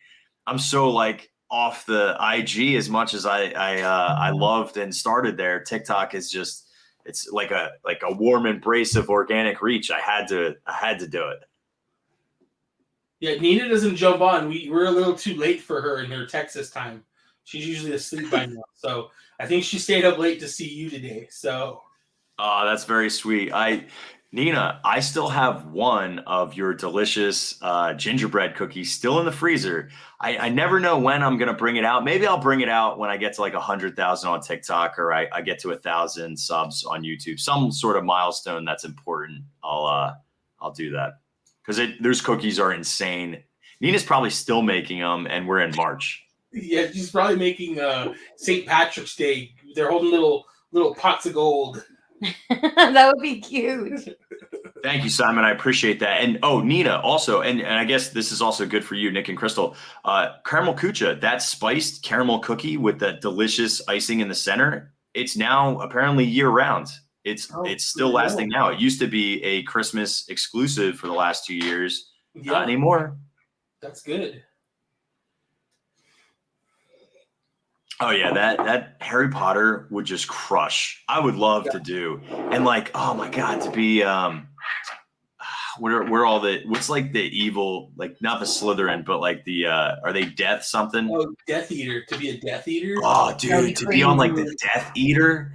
I'm so like off the IG as much as I loved and started there. TikTok is just, it's like a warm embrace of organic reach. I had to do it. Yeah, Nina doesn't jump on. We're a little too late for her in her Texas time. She's usually asleep by now. So I think she stayed up late to see you today. So that's very sweet. Nina, I still have one of your delicious gingerbread cookies still in the freezer. I never know when I'm going to bring it out. Maybe I'll bring it out when I get to like 100,000 on TikTok, or I get to 1,000 subs on YouTube. Some sort of milestone that's important. I'll do that, because those cookies are insane. Nina's probably still making them, and we're in March. Yeah, she's probably making St. Patrick's Day. They're holding little pots of gold. That would be cute. Thank you, Simon. I appreciate that. And Nina also, and I guess this is also good for you, Nick and Crystal. Caramel Kucha, that spiced caramel cookie with that delicious icing in the center, it's now apparently year round. It's still lasting now. It used to be a Christmas exclusive for the last 2 years. Yeah. Not anymore. That's good. Oh yeah, that Harry Potter would just crush. I would love to do, and like, oh my god, to be what's like the evil, like not the Slytherin, but like the are they Death something? Oh, Death Eater, to be a Death Eater. Oh, dude, to be on like the Death Eater.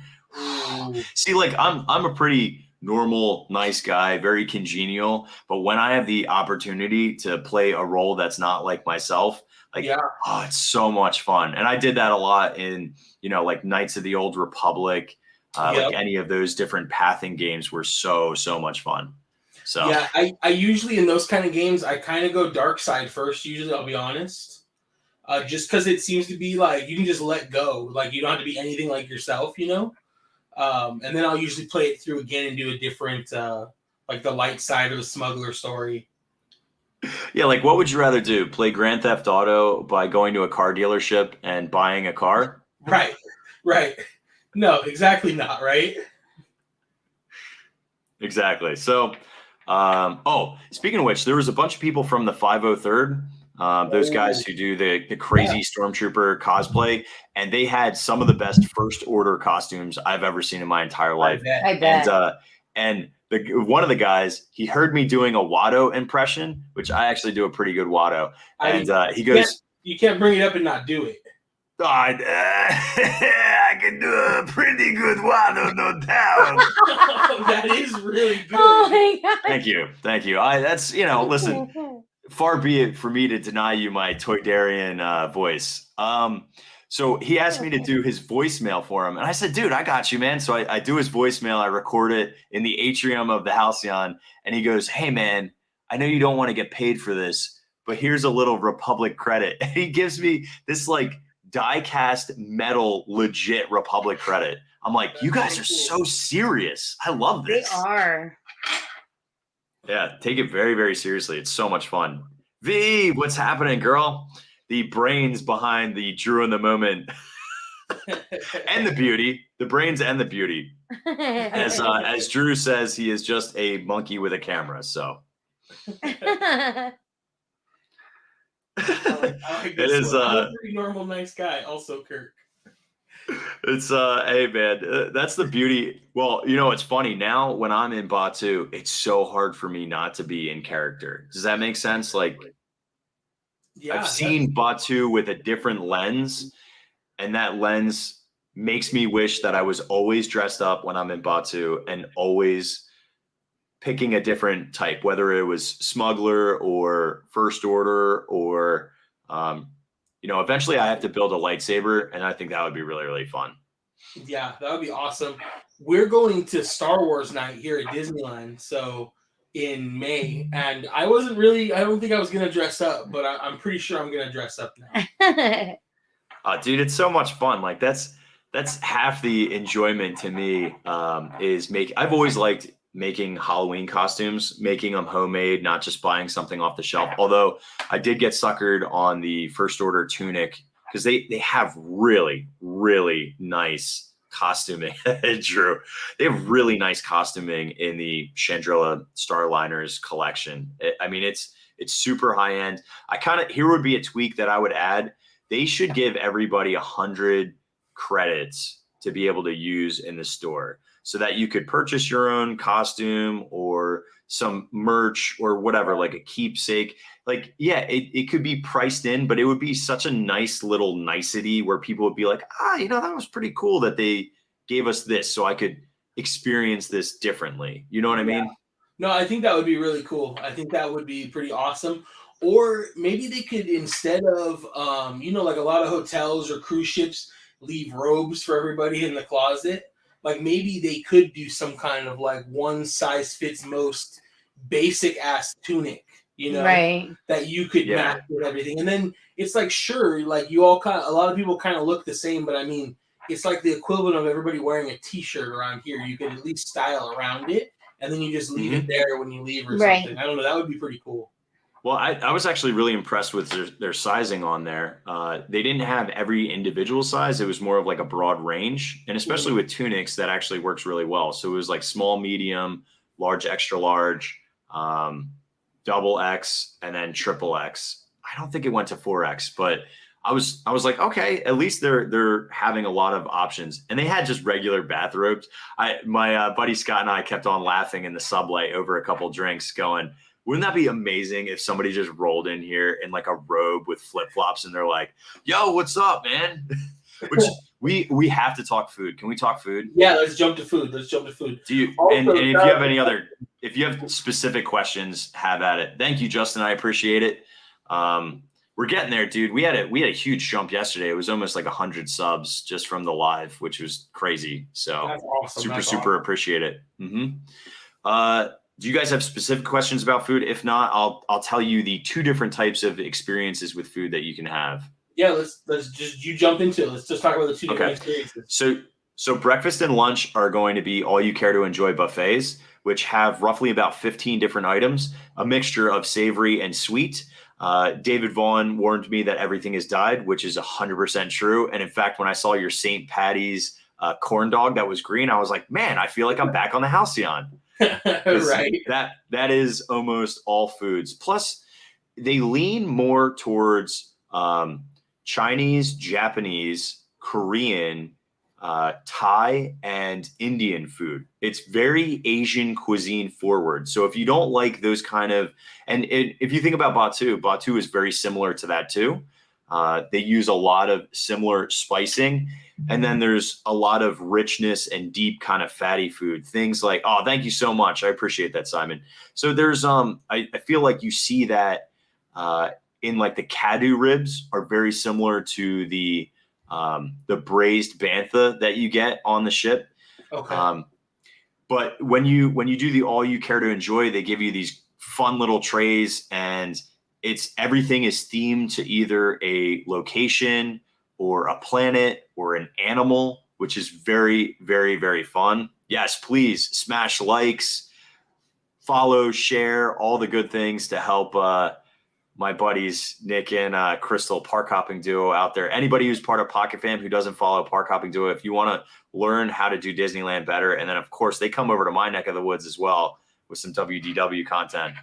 See, like I'm a pretty normal, nice guy, very congenial, but when I have the opportunity to play a role that's not like myself. It's so much fun. And I did that a lot in, like Knights of the Old Republic, like any of those different pathing games were so much fun. So yeah, I usually in those kind of games, I kind of go dark side first. Usually, I'll be honest, just because it seems to be like you can just let go. Like you don't have to be anything like yourself, And then I'll usually play it through again and do a different, like the light side of the smuggler story. Yeah, like what would you rather do? Play Grand Theft Auto by going to a car dealership and buying a car? Right. No, exactly not, right? Exactly. So, speaking of which, there was a bunch of people from the 503rd, those guys who do the crazy Stormtrooper cosplay, and they had some of the best first order costumes I've ever seen in my entire life. I bet. And one of the guys, he heard me doing a Watto impression, which I actually do a pretty good Watto. And he goes, you can't bring it up and not do it. I can do a pretty good Watto, no doubt. That is really good. Oh my God. Thank you. That's, listen, far be it for me to deny you my Toydarian voice. So he asked me to do his voicemail for him. And I said, dude, I got you, man. So I do his voicemail. I record it in the atrium of the Halcyon. And he goes, hey, man, I know you don't want to get paid for this, but here's a little Republic credit. And he gives me this like die-cast metal legit Republic credit. I'm like, you guys are so serious. I love this. They are. Yeah, take it very, very seriously. It's so much fun. V, what's happening, girl? The brains behind the Drew in the moment and the beauty, the brains and the beauty. As Drew says, he is just a monkey with a camera. So it is a pretty normal, nice guy. Also, Kirk. It's hey man, that's the beauty. Well, it's funny now when I'm in Batuu, it's so hard for me not to be in character. Does that make sense? Like, yeah, I've seen Batuu with a different lens, and that lens makes me wish that I was always dressed up when I'm in Batuu and always picking a different type, whether it was smuggler or first order or eventually I have to build a lightsaber, and I think that would be really, really fun. Yeah, that would be awesome. We're going to Star Wars night here at Disneyland, so in May, and I don't think I was going to dress up, but I'm pretty sure I'm going to dress up now. Dude, it's so much fun. Like that's half the enjoyment to me is I've always liked making Halloween costumes, making them homemade, not just buying something off the shelf. Although I did get suckered on the First Order tunic because they have really, really nice costuming. Drew, they have really nice costuming in the Chandrilla Starliners collection. It's super high end. Here would be a tweak that I would add. They should give everybody 100 credits to be able to use in the store, so that you could purchase your own costume or some merch or whatever, like a keepsake. Like, yeah, it could be priced in, but it would be such a nice little nicety where people would be like, that was pretty cool that they gave us this so I could experience this differently. You know what I mean? No, I think that would be really cool. I think that would be pretty awesome. Or maybe they could, instead of, like a lot of hotels or cruise ships leave robes for everybody in the closet. Like maybe they could do some kind of like one size fits most basic ass tunic, right, that you could match with everything. And then it's like, sure, like a lot of people kind of look the same, but it's like the equivalent of everybody wearing a t-shirt around here. You could at least style around it, and then you just leave it there when you leave or something. I don't know. That would be pretty cool. Well, I was actually really impressed with their sizing on there. They didn't have every individual size. It was more of like a broad range. And especially with tunics, that actually works really well. So it was like small, medium, large, extra large, double X, and then triple X. I don't think it went to 4X, but I was like, okay, at least they're having a lot of options. And they had just regular bathrobes. My buddy Scott and I kept on laughing in the subway over a couple drinks going, wouldn't that be amazing if somebody just rolled in here in like a robe with flip-flops and they're like, yo, what's up, man? Which we have to talk food. Can we talk food? Yeah, let's jump to food. Do you and if you have specific questions, have at it. Thank you, Justin. I appreciate it. We're getting there, dude. We had a huge jump yesterday. It was almost like 100 subs just from the live, which was crazy. So that's awesome. Super appreciate it. Do you guys have specific questions about food? If not, I'll tell you the two different types of experiences with food that you can have. Yeah, let's just you jump into it. Let's just talk about the two different experiences. So breakfast and lunch are going to be all you care to enjoy buffets, which have roughly about 15 different items, a mixture of savory and sweet. David Vaughn warned me that everything has died, which is 100% true. And in fact, when I saw your St. Patty's corn dog that was green, I was like, man, I feel like I'm back on the Halcyon. Right. That is almost all foods. Plus, they lean more towards Chinese, Japanese, Korean, Thai, and Indian food. It's very Asian cuisine forward. So if you don't like those kind of, if you think about Batuu is very similar to that too. They use a lot of similar spicing. And then there's a lot of richness and deep kind of fatty food. Things like, oh, thank you so much. I appreciate that, Simon. So there's, I feel like you see that in like the Kadu ribs are very similar to the braised bantha that you get on the ship. Okay. But when you do the all you care to enjoy, they give you these fun little trays, and everything is themed to either a location or a planet or an animal, which is very, very, very fun. Yes, please smash likes, follow, share, all the good things to help my buddies Nick and Crystal, Park Hopping Duo out there. Anybody who's part of Pocket Fam who doesn't follow Park Hopping Duo, if you want to learn how to do Disneyland better, and then of course they come over to my neck of the woods as well with some WDW content.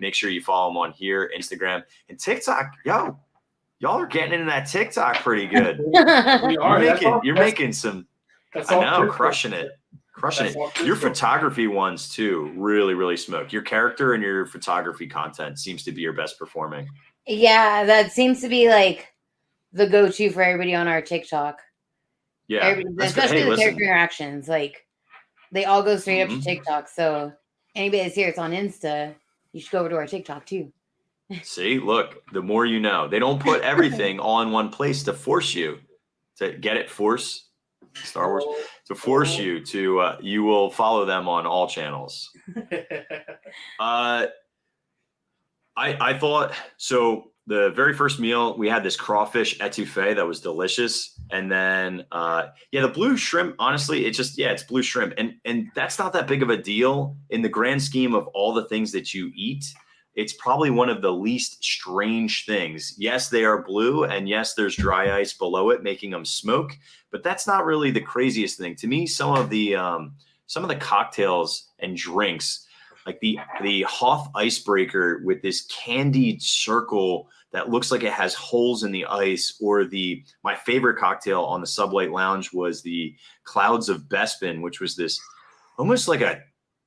Make sure you follow them on here, Instagram, and TikTok. Yo, y'all are getting into that TikTok pretty good. We are. You're making some. I know, crushing it. Your Crystal. photography ones too really, really smoke. Your character and your photography content seems to be your best performing. Yeah, that seems to be like the go-to for everybody on our TikTok. Yeah, Especially the character interactions. Like they all go straight up to TikTok. So anybody that's here, it's on Insta. You should go over to our TikTok too. See, look, the more you know. They don't put everything all in one place to force you to get it. Force Star Wars to force you to. You will follow them on all channels. I thought so. The very first meal we had this crawfish etouffee that was delicious, and then the blue shrimp. Honestly, it's blue shrimp, and that's not that big of a deal in the grand scheme of all the things that you eat. It's probably one of the least strange things. Yes, they are blue, and yes, there's dry ice below it, making them smoke. But that's not really the craziest thing to me. Some of the cocktails and drinks, like the Hoth icebreaker with this candied circle that looks like it has holes in the ice, or my favorite cocktail on the Sublight Lounge was the Clouds of Bespin, which was this almost like a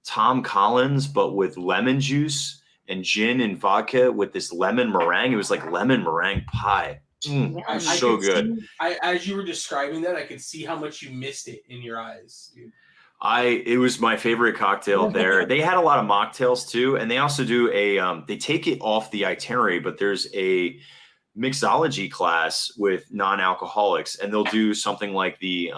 Tom Collins, but with lemon juice and gin and vodka with this lemon meringue. It was like lemon meringue pie. So good. As you were describing that, I could see how much you missed it in your eyes, dude. It was my favorite cocktail there. They had a lot of mocktails too, and they also do they take it off the itinerary, but there's a mixology class with non-alcoholics, and they'll do something like the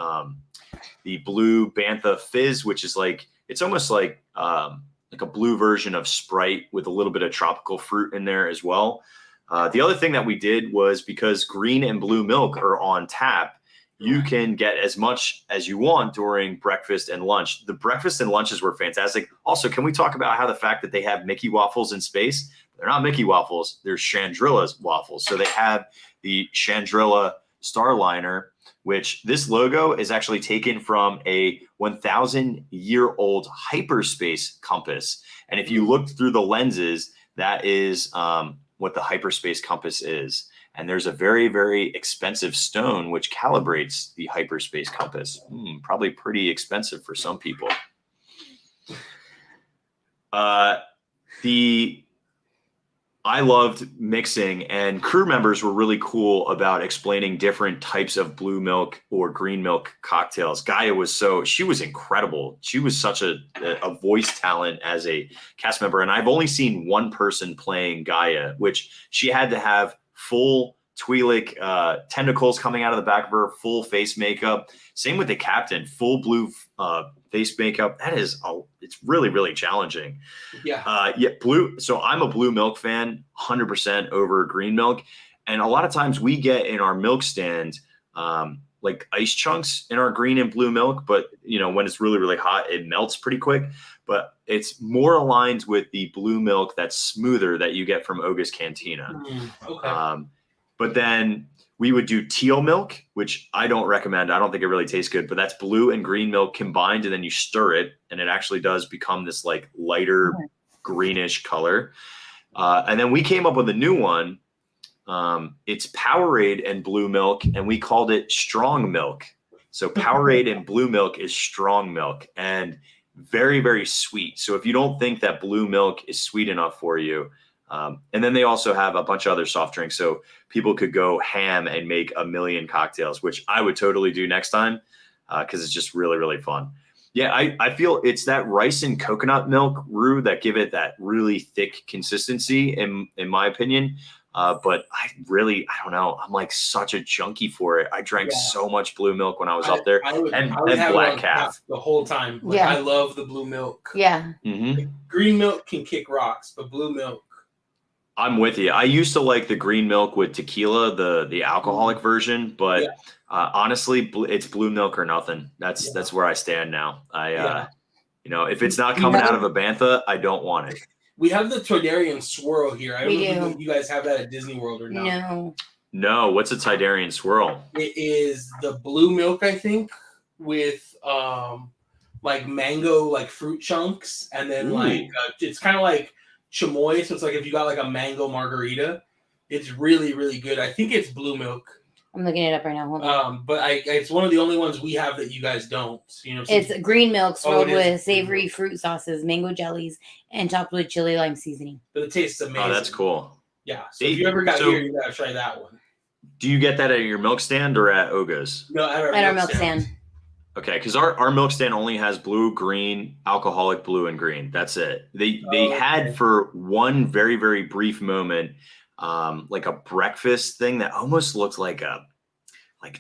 blue Bantha Fizz, which is like, it's almost like a blue version of Sprite with a little bit of tropical fruit in there as well. The other thing that we did was, because green and blue milk are on tap, you can get as much as you want during breakfast and lunch. The breakfast and lunches were fantastic. Also, can we talk about how the fact that they have Mickey waffles in space? They're not Mickey waffles. They're Chandrilla's waffles. So they have the Chandrilla Starliner, which this logo is actually taken from a 1,000-year-old hyperspace compass. And if you look through the lenses, that is what the hyperspace compass is. And there's a very, very expensive stone which calibrates the hyperspace compass. Probably pretty expensive for some people. I loved mixing, and crew members were really cool about explaining different types of blue milk or green milk cocktails. Gaia she was incredible. She was such a voice talent as a cast member. And I've only seen one person playing Gaia, which she had to have full Twi'lek tentacles coming out of the back of her, full face makeup. Same with the captain, full blue face makeup. It's really, really challenging. Yeah. Blue. So I'm a blue milk fan, 100% over green milk. And a lot of times we get in our milk stand like ice chunks in our green and blue milk, but when it's really, really hot, it melts pretty quick. But it's more aligned with the blue milk that's smoother that you get from Oga's Cantina. Okay. But then we would do teal milk, which I don't recommend. I don't think it really tastes good, but that's blue and green milk combined, and then you stir it, and it actually does become this like lighter greenish color. And then we came up with a new one. It's Powerade and blue milk, and we called it strong milk. So Powerade and blue milk is strong milk, and very, very sweet. So if you don't think that blue milk is sweet enough for you, and then they also have a bunch of other soft drinks. So people could go ham and make a million cocktails, which I would totally do next time because it's just really, really fun. Yeah, I feel it's that rice and coconut milk roux that give it that really thick consistency, in my opinion. But I don't know. I'm like such a junkie for it. I drank so much blue milk when I was up there, and black calf the whole time. Like, I love the blue milk. Yeah. Like, green milk can kick rocks, but blue milk. I'm with you. I used to like the green milk with tequila, the alcoholic version, but honestly, it's blue milk or nothing. That's where I stand now. If it's not coming out of a Bantha, I don't want it. We have the Toydarian swirl here. I don't know if you guys have that at Disney World or not. No. What's a Toydarian swirl? It is the blue milk, I think, with like mango, like fruit chunks, and then it's kind of like chamoy. So it's like if you got like a mango margarita, it's really, really good. I think it's blue milk. I'm looking it up right now. Hold on. But it's one of the only ones we have that you guys don't. It's green milk swirled with savory fruit sauces, mango jellies, and topped with chili lime seasoning. But it tastes amazing. Oh, that's cool. Yeah. So if you ever got here, you gotta try that one. Do you get that at your milk stand or at Oga's? No, at our milk stand. Okay, because our milk stand only has blue, green, alcoholic blue, and green. That's it. They had for one very, very brief moment like a breakfast thing that almost looked like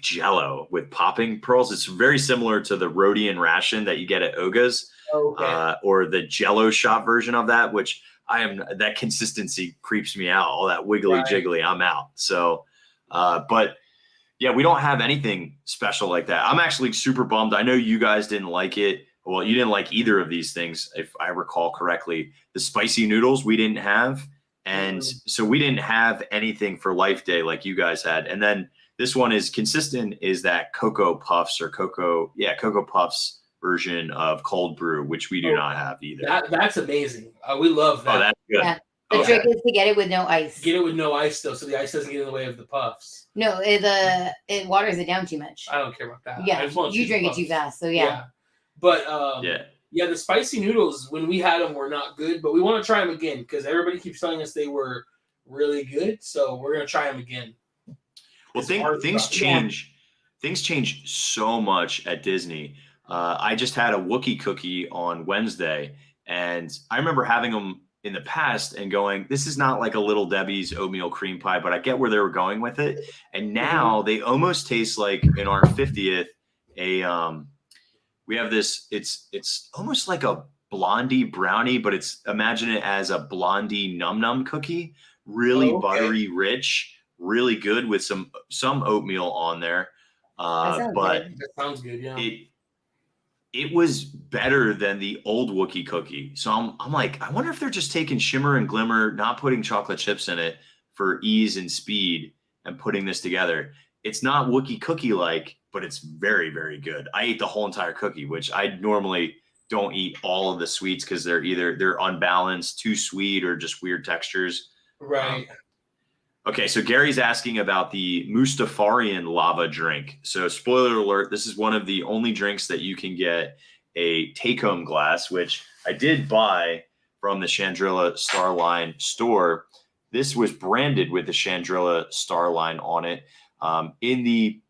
Jell-O with popping pearls. It's very similar to the Rhodian ration that you get at Oga's, or the Jell-O shot version of that, which that consistency creeps me out. All that wiggly jiggly, I'm out. So, but yeah, we don't have anything special like that. I'm actually super bummed. I know you guys didn't like it. Well, you didn't like either of these things, if I recall correctly. The spicy noodles we didn't have. And so we didn't have anything for Life Day like you guys had. And then this one is consistent, is that Cocoa Puffs Cocoa Puffs version of cold brew, which we do not have either. That's amazing. We love that. Oh, that's good. Yeah. The trick is to get it with no ice. Get it with no ice, though, so the ice doesn't get in the way of the puffs. No, it waters it down too much. I don't care about that. Yeah, you drink it too fast, so yeah. But the spicy noodles, when we had them, were not good, but we want to try them again because everybody keeps telling us they were really good, so we're going to try them again. Well, things change. Things change so much at Disney. I just had a Wookiee cookie on Wednesday, and I remember having them in the past and going, this is not like a Little Debbie's oatmeal cream pie, but I get where they were going with it. And now they almost taste like, in our 50th, we have this, it's almost like a blondie brownie, but imagine it as a blondie num cookie, really buttery, rich, really good with some oatmeal on there. That sounds good. Yeah. It was better than the old Wookiee cookie. So I'm like, I wonder if they're just taking Shimmer and Glimmer, not putting chocolate chips in it for ease and speed, and putting this together. It's not Wookiee cookie-like, but it's very, very good. I ate the whole entire cookie, which I normally don't eat all of the sweets because they're unbalanced, too sweet, or just weird textures. Right. Okay, so Gary's asking about the Mustafarian lava drink. So spoiler alert, this is one of the only drinks that you can get a take-home glass, which I did buy from the Chandrilla Starline store. This was branded with the Chandrilla Starline on it. In the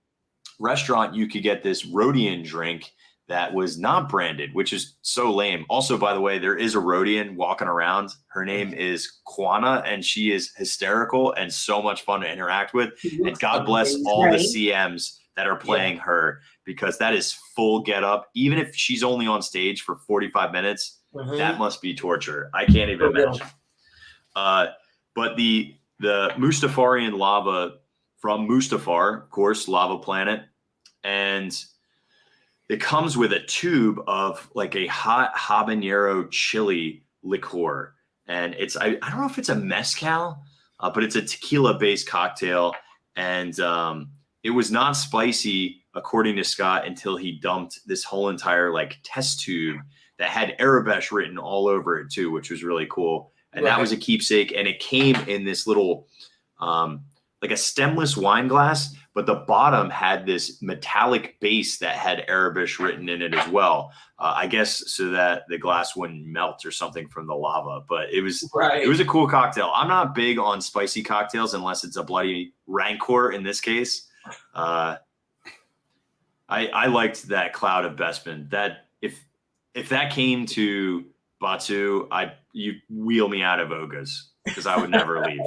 restaurant, you could get this Rhodian drink that was not branded, which is so lame. Also, by the way, there is a Rhodian walking around. Her name is Quana, and she is hysterical and so much fun to interact with. And God bless all the CMs that are playing her, because that is full get up. Even if she's only on stage for 45 minutes, that must be torture. I can't even imagine. But the Mustafarian lava from Mustafar, of course, Lava Planet, and it comes with a tube of like a hot habanero chili liqueur. And I don't know if it's a mezcal, but it's a tequila based cocktail. And it was not spicy, according to Scott, until he dumped this whole entire like test tube that had Arabesh written all over it too, which was really cool. And that was a keepsake. And it came in this little, like a stemless wine glass, but the bottom had this metallic base that had Arabish written in it as well. I guess so that the glass wouldn't melt or something from the lava. But it was a cool cocktail. I'm not big on spicy cocktails unless it's a bloody Rancor in this case. I liked that Cloud of Bespin. That if that came to Batuu, you wheel me out of Oga's because I would never leave.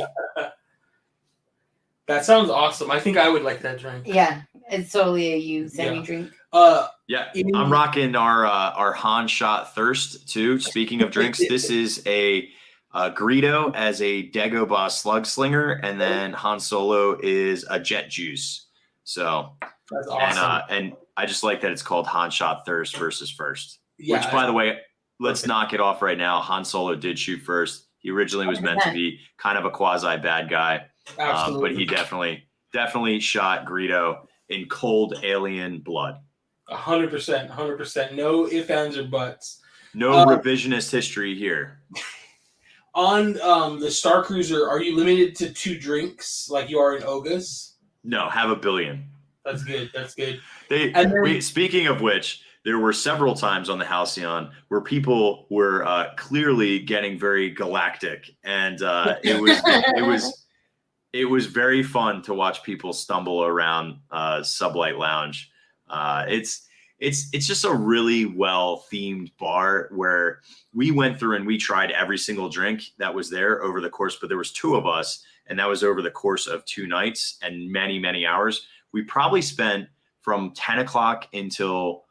That sounds awesome. I think I would like that drink. Yeah, it's totally a you send me drink. I'm rocking our Han Shot Thirst too. Speaking of drinks, this is a Greedo as a Dagobah Slug Slinger, and then Han Solo is a Jet Juice. So that's awesome. And I just like that it's called Han Shot Thirst versus First. Yeah, which, by the way, let's knock it off right now. Han Solo did shoot first. He originally was meant to be kind of a quasi bad guy. But he definitely shot Greedo in cold alien blood. 100%. No ifs, ands, or buts. No revisionist history here. On the Starcruiser, are you limited to 2 drinks like you are in Oga's? No, have a billion. That's good. Speaking of which, there were several times on the Halcyon where people were clearly getting very galactic, and it was very fun to watch people stumble around Sublight Lounge. It's just a really well themed bar where we went through and we tried every single drink that was there over the course, but there was 2 of us, and that was over the course of 2 nights and many, many hours. We probably spent from 10 o'clock until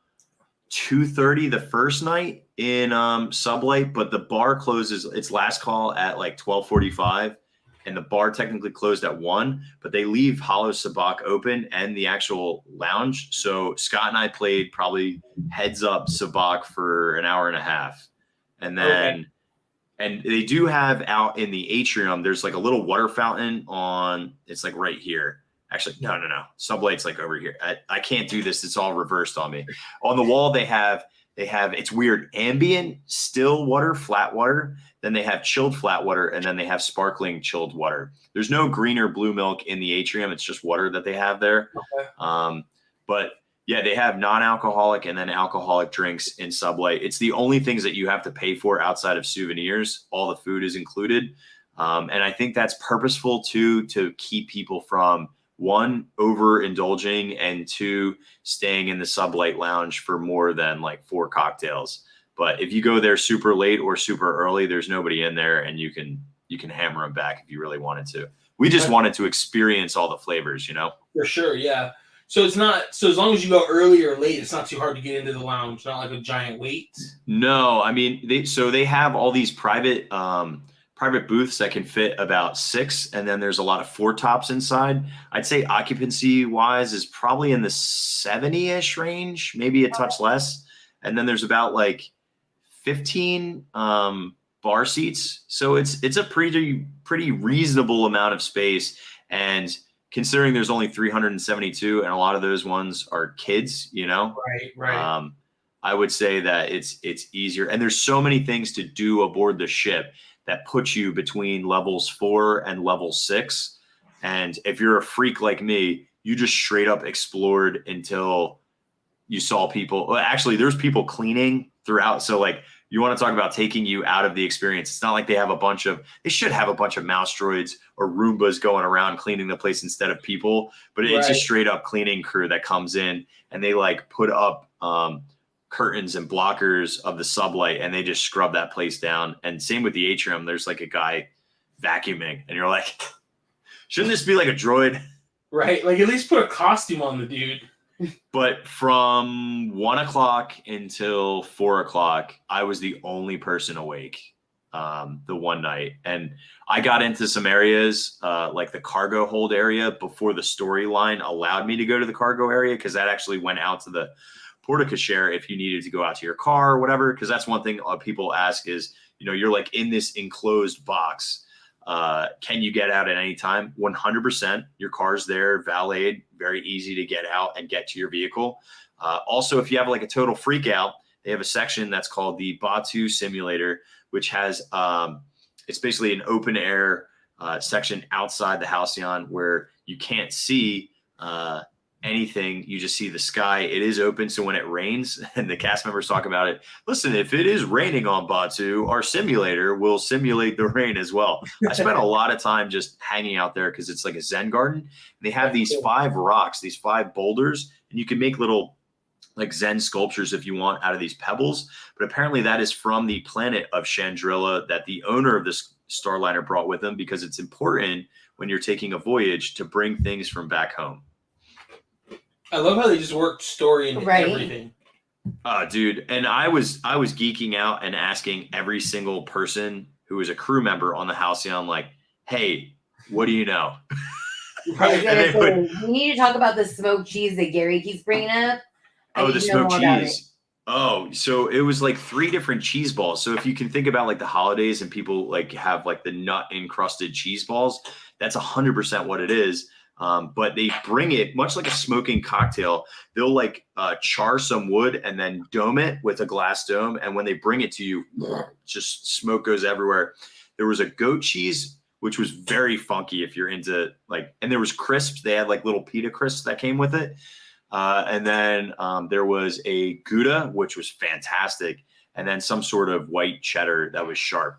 2:30 the first night in Sublight, but the bar closes its last call at like 12:45. And the bar technically closed at 1, but they leave Hollow Sabacc open and the actual lounge. So Scott and I played probably heads up Sabacc for an hour and a half. And then, and they do have out in the atrium, there's like a little water fountain it's like right here. Actually, no. Sublight's like over here. I can't do this. It's all reversed on me. On the wall, they have, it's weird, ambient, still water, flat water. Then they have chilled flat water, and then they have sparkling chilled water. There's no green or blue milk in the atrium. It's just water that they have there. Okay. But yeah, they have non-alcoholic and then alcoholic drinks in Sublight. It's the only things that you have to pay for outside of souvenirs. All the food is included. And I think that's purposeful too, to keep people from 1, overindulging, and 2, staying in the Sublight Lounge for more than like 4 cocktails. But if you go there super late or super early, there's nobody in there, and you can hammer them back if you really wanted to. We just wanted to experience all the flavors, you know? For sure, yeah. So it's not, so as long as you go early or late, it's not too hard to get into the lounge. Not like a giant wait. No, I mean, they have all these private booths that can fit about 6, and then there's a lot of 4 tops inside. I'd say occupancy wise is probably in the 70-ish range, maybe a touch less. And then there's about like 15 bar seats. So it's a pretty reasonable amount of space. And considering there's only 372 and a lot of those ones are kids, you know, right. I would say that it's easier. And there's so many things to do aboard the ship that puts you between levels 4 and level 6. And if you're a freak like me, you just straight up explored until you saw people. Well, actually, there's people cleaning throughout. So like, you want to talk about taking you out of the experience. It's not like they should have a bunch of mouse droids or Roombas going around cleaning the place instead of people, but it's a straight up cleaning crew that comes in and they like put up curtains and blockers of the Sublight, and they just scrub that place down. And same with the atrium. There's like a guy vacuuming, and you're like, shouldn't this be like a droid? Right. Like at least put a costume on the dude. But from 1 o'clock until 4 o'clock, I was the only person awake. the one night, and I got into some areas like the cargo hold area before the storyline allowed me to go to the cargo area, because that actually went out to the porte-cochere if you needed to go out to your car or whatever. Because that's one thing people ask is, you're like in this enclosed box. Can you get out at any time? 100%. Your car's there, valeted, very easy to get out and get to your vehicle. Also, if you have like a total freak out, they have a section that's called the Batuu simulator, which has it's basically an open air section outside the Halcyon where you can't see anything. You just see the sky. It is open, so when it rains, and the cast members talk about it, listen, if it is raining on Batuu, our simulator will simulate the rain as well. I spent a lot of time just hanging out there because it's like a Zen garden. And they have these 5 rocks, these 5 boulders, and you can make little like Zen sculptures if you want out of these pebbles. But apparently that is from the planet of Chandrila that the owner of this Starliner brought with him, because it's important when you're taking a voyage to bring things from back home. I love how they just worked story and everything. Dude, and I was geeking out and asking every single person who was a crew member on the Halcyon, like, hey, what do you know? We need to talk about the smoked cheese that Gary keeps bringing up. The smoked cheese. Oh, so it was like 3 different cheese balls. So if you can think about like the holidays and people like have like the nut encrusted cheese balls, that's 100% what it is. But they bring it much like a smoking cocktail. They'll like char some wood and then dome it with a glass dome. And when they bring it to you, just smoke goes everywhere. There was a goat cheese, which was very funky if you're into like, and there was crisps. They had like little pita crisps that came with it. And then there was a Gouda, which was fantastic. And then some sort of white cheddar that was sharp.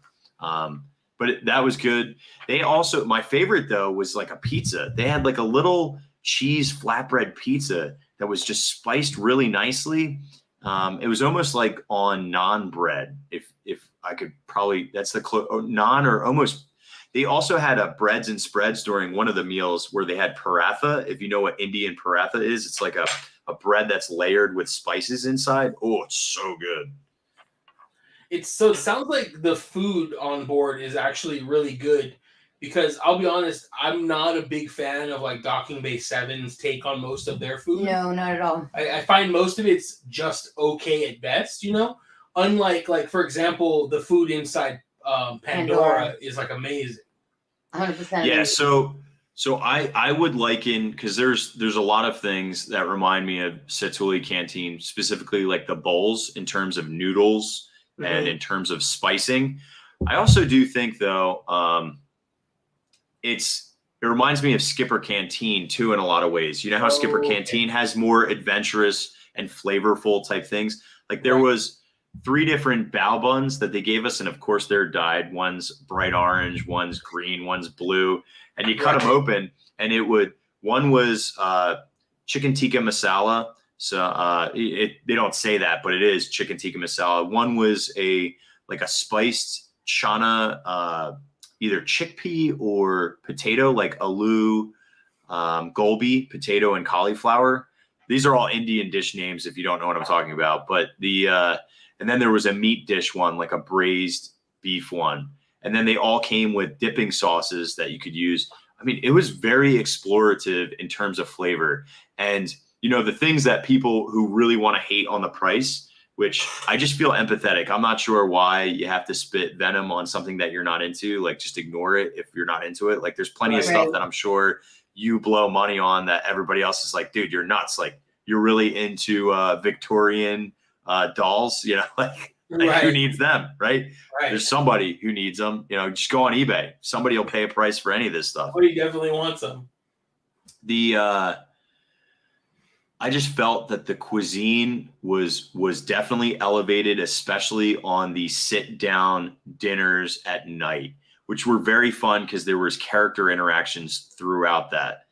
But that was good. They also, my favorite though, was like a pizza. They had like a little cheese flatbread pizza that was just spiced really nicely. It was almost like on naan bread. If I could probably, that's the naan or almost. They also had breads and spreads during one of the meals where they had paratha. If you know what Indian paratha is, it's like a bread that's layered with spices inside. Oh, it's so good. It sounds like the food on board is actually really good, because I'll be honest, I'm not a big fan of like Docking Bay 7's take on most of their food. No, not at all. I find most of it's just okay at best, Unlike like, for example, the food inside Pandora is like amazing. 100%. Yeah, so I would liken, because there's a lot of things that remind me of Satuli Canteen, specifically like the bowls in terms of noodles and in terms of spicing. I also do think though, it reminds me of Skipper Canteen too in a lot of ways. You know how Skipper Canteen has more adventurous and flavorful type things. Like there was 3 different bao buns that they gave us, and of course they're dyed. One's bright orange, one's green, one's blue, and you cut them open, and one was chicken tikka masala. So they don't say that, but it is chicken tikka masala. One was a spiced chana, either chickpea or potato, like aloo, gobi, potato and cauliflower. These are all Indian dish names if you don't know what I'm talking about. But and then there was a meat dish one, like a braised beef one. And then they all came with dipping sauces that you could use. I mean, it was very explorative in terms of flavor. And, the things that people who really want to hate on the price, which I just feel empathetic. I'm not sure why you have to spit venom on something that you're not into. Like, just ignore it if you're not into it. Like, there's plenty of stuff that I'm sure you blow money on that everybody else is like, dude, you're nuts. Like, you're really into Victorian dolls, like who needs them, right? There's somebody who needs them. Just go on eBay. Somebody will pay a price for any of this stuff. Somebody definitely wants them. I just felt that the cuisine was definitely elevated, especially on the sit down dinners at night, which were very fun because there was character interactions throughout that.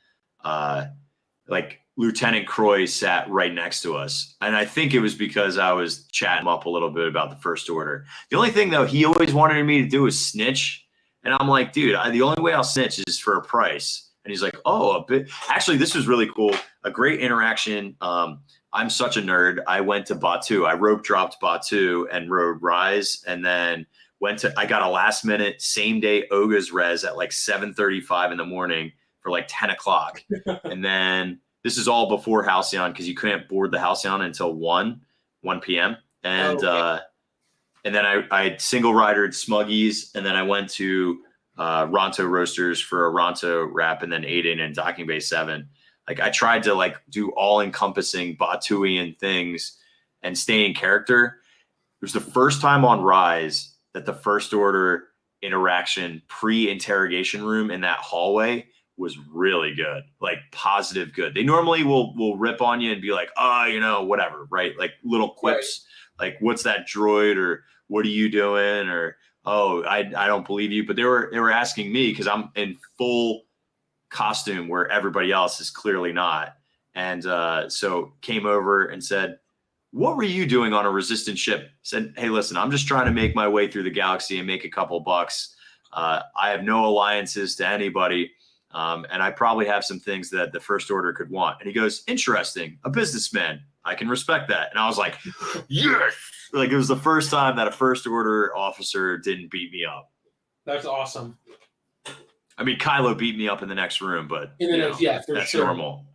Like Lieutenant Croy sat right next to us. And I think it was because I was chatting up a little bit about the First Order. The only thing, though, he always wanted me to do was snitch. And I'm like, dude, the only way I'll snitch is for a price. And he's like, oh, a bit. Actually, this was really cool. A great interaction. I'm such a nerd. I went to Batuu. I rope dropped Batuu and rode Rise. And then I got a last minute same day Oga's res at like 7:35 in the morning for like 10 o'clock. And then this is all before Halcyon because you couldn't board the Halcyon until 1 p.m. And and then I single ridered Smuggies, and then I went to Ronto Roasters for a Ronto wrap, and then Aiden and Docking Bay 7. Like I tried to like do all encompassing Batuian things and stay in character. It was the first time on Rise that the First Order interaction pre-interrogation room in that hallway was really good, like positive good. They normally will rip on you and be like, whatever, right? Like little quips, like what's that droid, or what are you doing, or I don't believe you. But they were asking me because I'm in full costume where everybody else is clearly not, and so came over and said, what were you doing on a resistance ship? Said, hey, listen, I'm just trying to make my way through the galaxy and make a couple bucks. I have no alliances to anybody. And I probably have some things that the First Order could want. And he goes, interesting, a businessman. I can respect that. And I was like, yes. Like it was the first time that a First Order officer didn't beat me up. That's awesome. I mean, Kylo beat me up in the next room, but that's normal.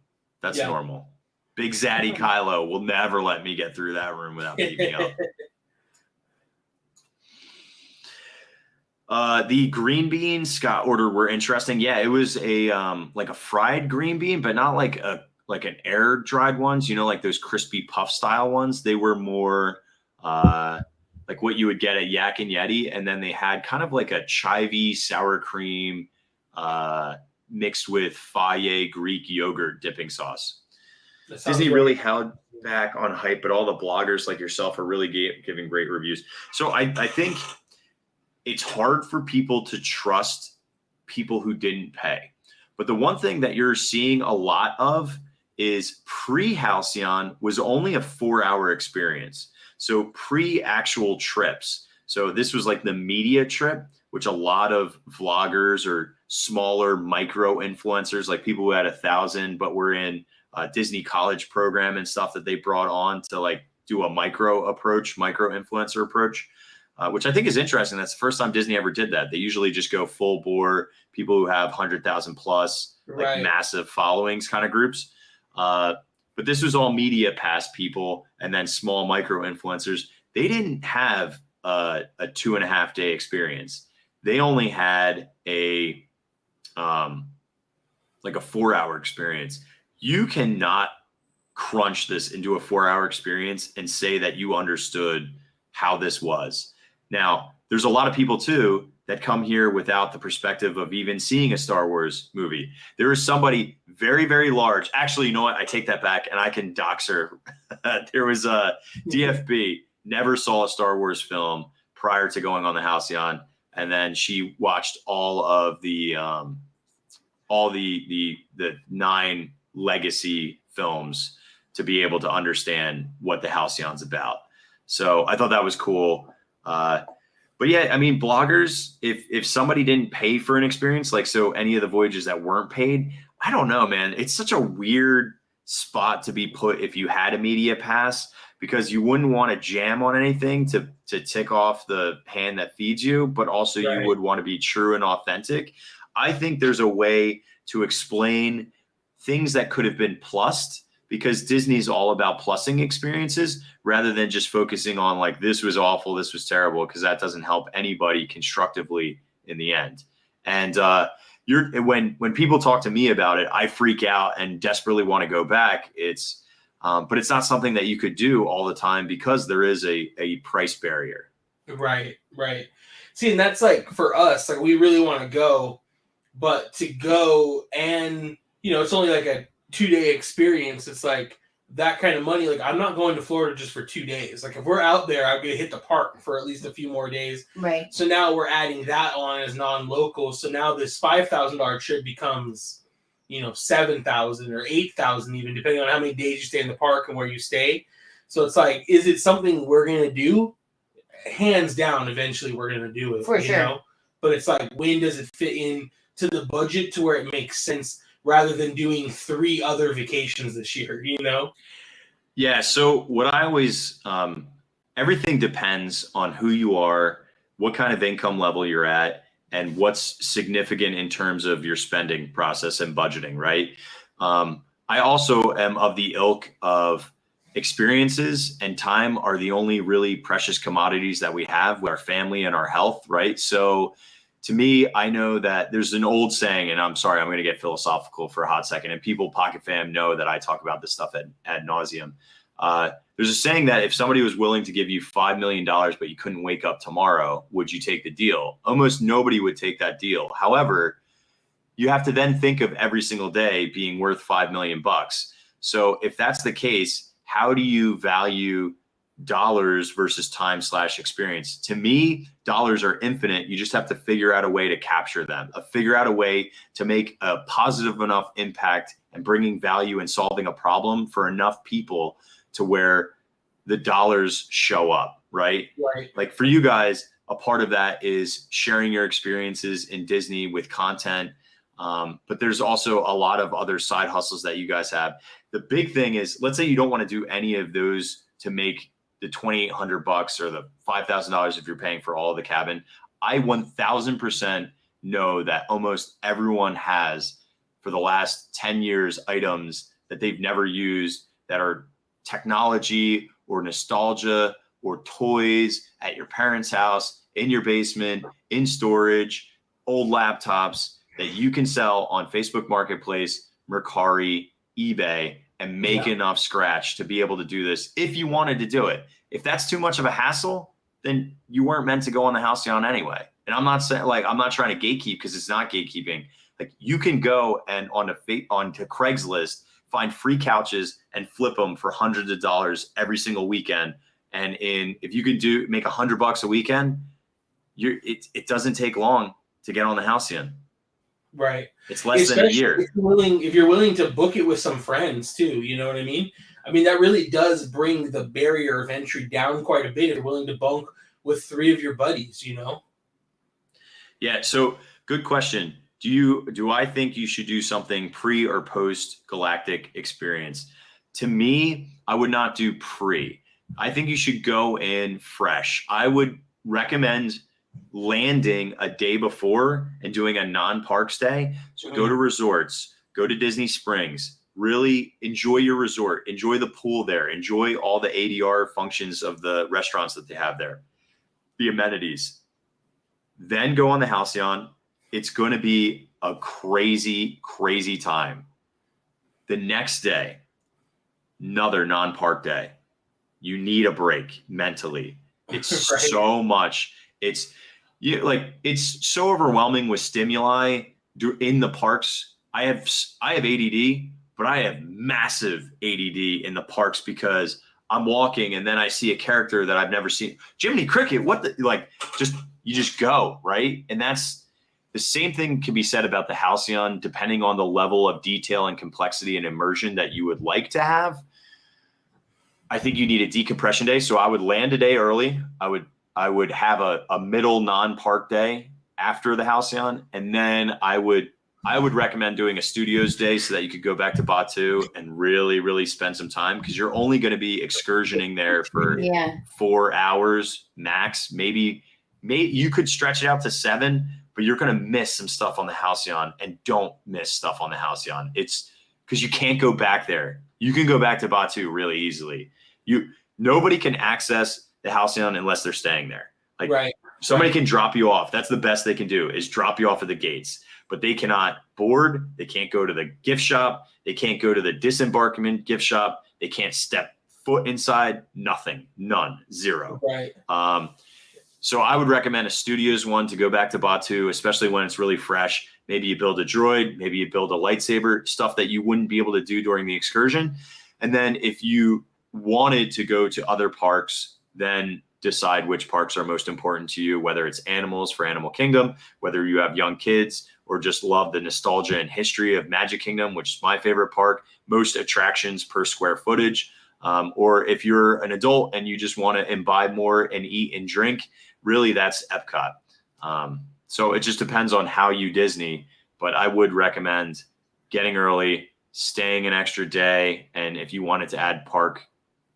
That's normal. Big Zaddy Kylo will never let me get through that room without beating me up. The green bean Scott order were interesting. Yeah, it was a like a fried green bean, but not like an air dried ones. Like those crispy puff style ones. They were more like what you would get at Yak and Yeti, and then they had kind of like a chivy sour cream mixed with Faye Greek yogurt dipping sauce. Disney really held back on hype, but all the bloggers like yourself are really giving great reviews. So I think it's hard for people to trust people who didn't pay. But the one thing that you're seeing a lot of is pre-Halcyon was only a 4-hour experience. So pre-actual trips. So this was like the media trip, which a lot of vloggers or smaller micro influencers, like people who had 1,000 but were in Disney college program and stuff that they brought on to like do a micro influencer approach, which I think is interesting. That's the first time Disney ever did that. They usually just go full bore, people who have 100,000 plus, like massive followings kind of groups. But this was all media pass people and then small micro influencers. They didn't have a 2.5 day experience. They only had a 4-hour experience. You cannot crunch this into a 4-hour experience and say that you understood how this was. Now, there's a lot of people too that come here without the perspective of even seeing a Star Wars movie. There is somebody very, very large. Actually, you know what? I take that back and I can dox her. There was a DFB, never saw a Star Wars film prior to going on the Halcyon. And then she watched all of the 9 legacy films to be able to understand what the Halcyon's about. So I thought that was cool. But yeah, I mean, bloggers, if somebody didn't pay for an experience, like, so any of the voyages that weren't paid, I don't know, man, it's such a weird spot to be put if you had a media pass, because you wouldn't want to jam on anything to tick off the hand that feeds you, but also you would want to be true and authentic. I think there's a way to explain things that could have been plussed, because Disney's all about plussing experiences rather than just focusing on like, this was awful, this was terrible, because that doesn't help anybody constructively in the end. And when people talk to me about it, I freak out and desperately want to go back. But it's not something that you could do all the time because there is a price barrier. Right. See, and that's like for us, like we really want to go, but to go and, it's only like a 2-day experience. It's like that kind of money. Like I'm not going to Florida just for 2 days. Like if we're out there, I'm going to hit the park for at least a few more days. Right. So now we're adding that on as non-local. So now this $5,000 trip becomes, $7,000 or $8,000, even depending on how many days you stay in the park and where you stay. So it's like, is it something we're going to do? Hands down, eventually we're going to do it. For sure. But it's like, when does it fit in to the budget to where it makes sense, rather than doing 3 other vacations this year, Yeah. So what I always, everything depends on who you are, what kind of income level you're at, and what's significant in terms of your spending process and budgeting, right? I also am of the ilk of experiences and time are the only really precious commodities that we have with our family and our health, right? So to me, I know that there's an old saying, and I'm sorry, I'm going to get philosophical for a hot second, and people, Pocket Fam, know that I talk about this stuff ad nauseum. There's a saying that if somebody was willing to give you $5 million, but you couldn't wake up tomorrow, would you take the deal? Almost nobody would take that deal. However, you have to then think of every single day being worth $5 million. So if that's the case, how do you value dollars versus time/experience? To me, dollars are infinite. You just have to figure out a way to capture them, figure out a way to make a positive enough impact and bringing value and solving a problem for enough people to where the dollars show up, right? Right. Like for you guys, a part of that is sharing your experiences in Disney with content. But there's also a lot of other side hustles that you guys have. The big thing is, let's say you don't want to do any of those to make the $2,800 or the $5,000 if you're paying for all of the cabin. I 1000% know that almost everyone has for the last 10 years items that they've never used that are technology or nostalgia or toys at your parents' house, in your basement, in storage, old laptops that you can sell on Facebook Marketplace, Mercari, eBay, and make enough scratch to be able to do this if you wanted to do it. If that's too much of a hassle, then you weren't meant to go on the Halcyon anyway. And I'm not saying, like, I'm not trying to gatekeep, because it's not gatekeeping. Like, you can go and onto Craigslist, find free couches and flip them for hundreds of dollars every single weekend. And if you can make $100 a weekend, it doesn't take long to get on the Halcyon. Right. It's less than a year. If you're willing to book it with some friends too, you know what I mean? I mean, that really does bring the barrier of entry down quite a bit if you're willing to bunk with 3 of your buddies, you know? Yeah, so good question. Do I think you should do something pre or post Galactic experience? To me, I would not do pre. I think you should go in fresh. I would recommend landing a day before and doing a non-park stay. So go to resorts, go to Disney Springs, really enjoy your resort, enjoy the pool there, enjoy all the ADR functions of the restaurants that they have there, the amenities. Then go on the Halcyon. It's going to be a crazy, crazy time. The next day, another non-park day. You need a break mentally. It's right. So much. It's so overwhelming with stimuli in the parks. I have ADD, but I have massive ADD in the parks because I'm walking and then I see a character that I've never seen. Jiminy Cricket, you just go, right? And that's the same thing can be said about the Halcyon, depending on the level of detail and complexity and immersion that you would like to have. I think you need a decompression day. So I would land a day early. I would have a middle non-park day after the Halcyon. And then I would recommend doing a studios day so that you could go back to Batuu and really, really spend some time, because you're only going to be excursioning there for 4 hours max. Maybe you could stretch it out to 7, but you're going to miss some stuff on the Halcyon, and don't miss stuff on the Halcyon. It's because you can't go back there. You can go back to Batuu really easily. Nobody can access the Halcyon unless they're staying there. Like, right. Somebody can drop you off. That's the best they can do, is drop you off at the gates. But they cannot board. They can't go to the gift shop. They can't go to the disembarkment gift shop. They can't step foot inside. Nothing. None. Zero. Right. So I would recommend a studios one to go back to Batuu, especially when it's really fresh. Maybe you build a droid. Maybe you build a lightsaber, stuff that you wouldn't be able to do during the excursion. And then if you wanted to go to other parks, then decide which parks are most important to you, whether it's animals for Animal Kingdom, whether you have young kids or just love the nostalgia and history of Magic Kingdom, which is my favorite park, most attractions per square footage. Or if you're an adult and you just want to imbibe more and eat and drink, really that's Epcot. So it just depends on how you Disney, but I would recommend getting early, staying an extra day. And if you wanted to add park,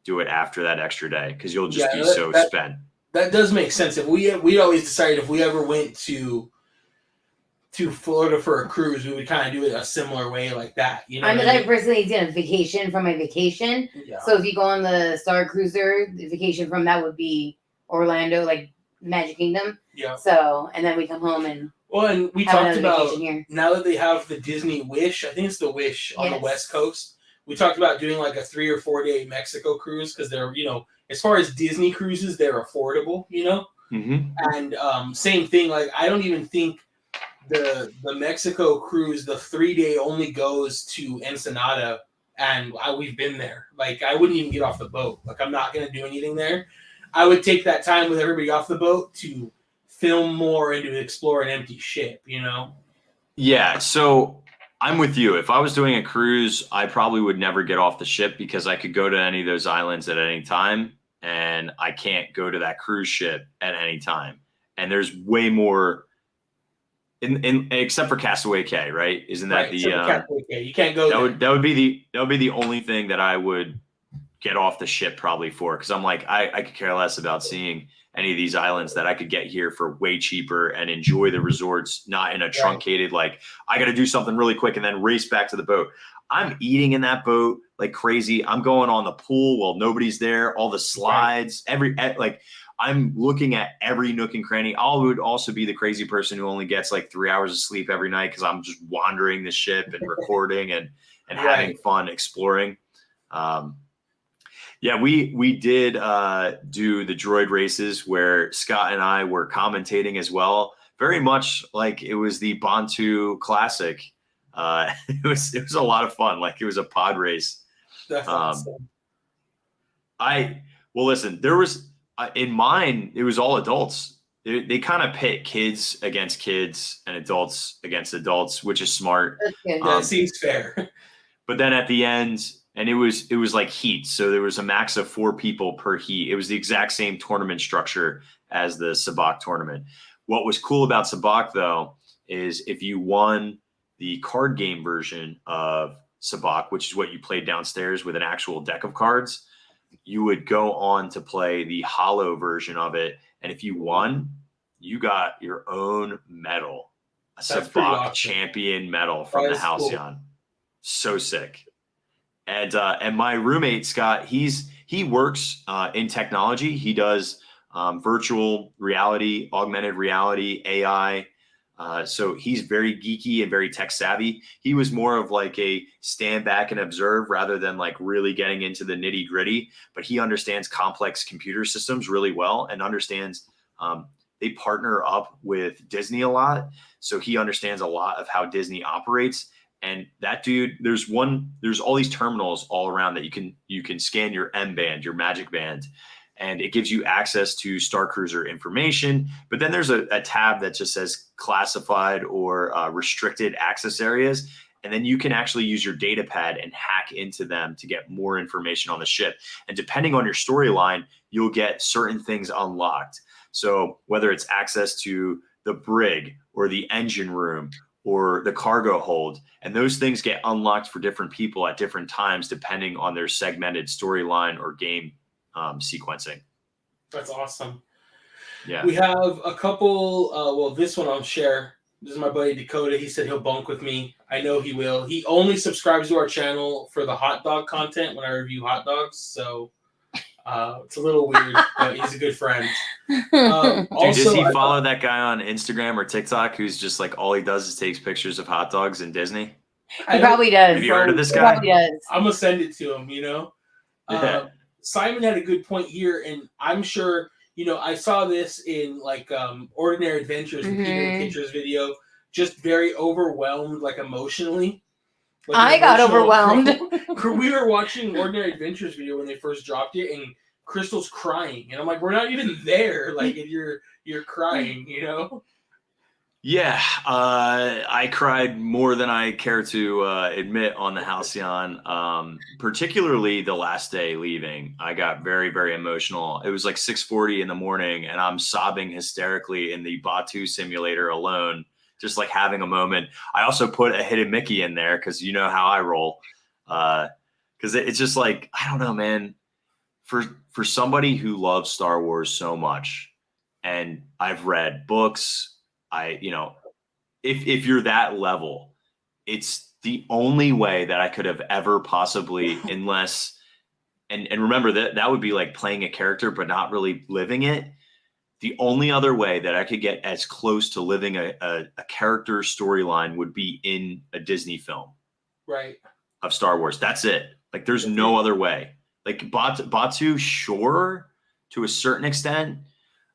do it after that extra day, because you'll just be so spent. That does make sense. If we always decided if we ever went to Florida for a cruise, we would kind of do it a similar way like that. You know, I'm the type of person that needs a vacation from my vacation. Yeah. So if you go on the Star Cruiser, the vacation from that would be Orlando, like Magic Kingdom. Yeah. So, and then we come home and and we have talked another about vacation here. now that they have the Disney Wish. I think it's the Wish on the West Coast. We talked about doing like a 3 or 4 day Mexico cruise because they're, as far as Disney cruises, they're affordable. And same thing. Like I don't even think the Mexico cruise, the 3 day only goes to Ensenada, and we've been there. Like I wouldn't even get off the boat. Like I'm not gonna do anything there. I would take that time with everybody off the boat to film more and to explore an empty ship. Yeah. So I'm with you. If I was doing a cruise, I probably would never get off the ship because I could go to any of those islands at any time, and I can't go to that cruise ship at any time. And there's way more. Except for Castaway Cay, right? Isn't that the Castaway Cay? You can't go. That would be the only thing that I would get off the ship probably for, because I'm like I could care less about seeing any of these islands that I could get here for way cheaper and enjoy the resorts, not in a truncated like I got to do something really quick and then race back to the boat. I'm eating in that boat like crazy. I'm going on the pool while nobody's there. All the slides, I'm looking at every nook and cranny. I would also be the crazy person who only gets like 3 hours of sleep every night because I'm just wandering the ship and recording and having fun exploring. We did do the droid races where Scott and I were commentating as well. Very much like it was the Batuu Classic. It was a lot of fun. Like it was a pod race. That's awesome. Listen, there was. In mine, it was all adults. They kind of pit kids against kids and adults against adults, which is smart. That seems fair. But then at the end, and it was like heat. So there was a max of 4 people per heat. It was the exact same tournament structure as the Sabacc tournament. What was cool about Sabacc, though, is if you won the card game version of Sabacc, which is what you played downstairs with an actual deck of cards, you would go on to play the hollow version of it. And if you won, you got your own medal, a Sabacc champion medal from the Halcyon. Cool. So sick. And my roommate, Scott, he works in technology. He does virtual reality, augmented reality, AI. So he's very geeky and very tech savvy. He was more of like a stand back and observe rather than like really getting into the nitty gritty, but he understands complex computer systems really well and understands they partner up with Disney a lot. So he understands a lot of how Disney operates. And that dude, there's all these terminals all around that you can scan your M band, your magic band, and it gives you access to Starcruiser information. But then there's a tab that just says classified or restricted access areas. And then you can actually use your data pad and hack into them to get more information on the ship. And depending on your storyline, you'll get certain things unlocked. So whether it's access to the brig or the engine room or the cargo hold, and those things get unlocked for different people at different times, depending on their segmented storyline or game sequencing. That's awesome. Yeah. We have a couple, this one I'll share. This is my buddy Dakota. He said he'll bunk with me. I know he will. He only subscribes to our channel for the hot dog content when I review hot dogs. So it's a little weird, but he's a good friend. Dude, does he follow that guy on Instagram or TikTok who's just like all he does is takes pictures of hot dogs in Disney? He probably does. Have you heard of this guy? He probably does. I'm going to send it to him, Yeah. Simon had a good point here, and I'm sure, I saw this in like Ordinary Adventures in Peter Kitcher's video, just very overwhelmed, like emotionally. Like I got overwhelmed. We were watching Ordinary Adventures video when they first dropped it, and Crystal's crying, and I'm like, we're not even there, like, and you're crying, Yeah, I cried more than I care to admit on the Halcyon, particularly the last day leaving. I got very, very emotional. It was like 6:40 in the morning, and I'm sobbing hysterically in the Batuu simulator alone, just like having a moment. I also put a hidden Mickey in there because you know how I roll. Because it's just like, I don't know, man. for somebody who loves Star Wars so much, and I've read books, if you're that level, it's the only way that I could have ever possibly, unless, and remember that would be like playing a character but not really living it. The only other way that I could get as close to living a character storyline would be in a Disney film, right, of Star Wars. That's it. Like, there's no other way. Like Batuu, sure, to a certain extent,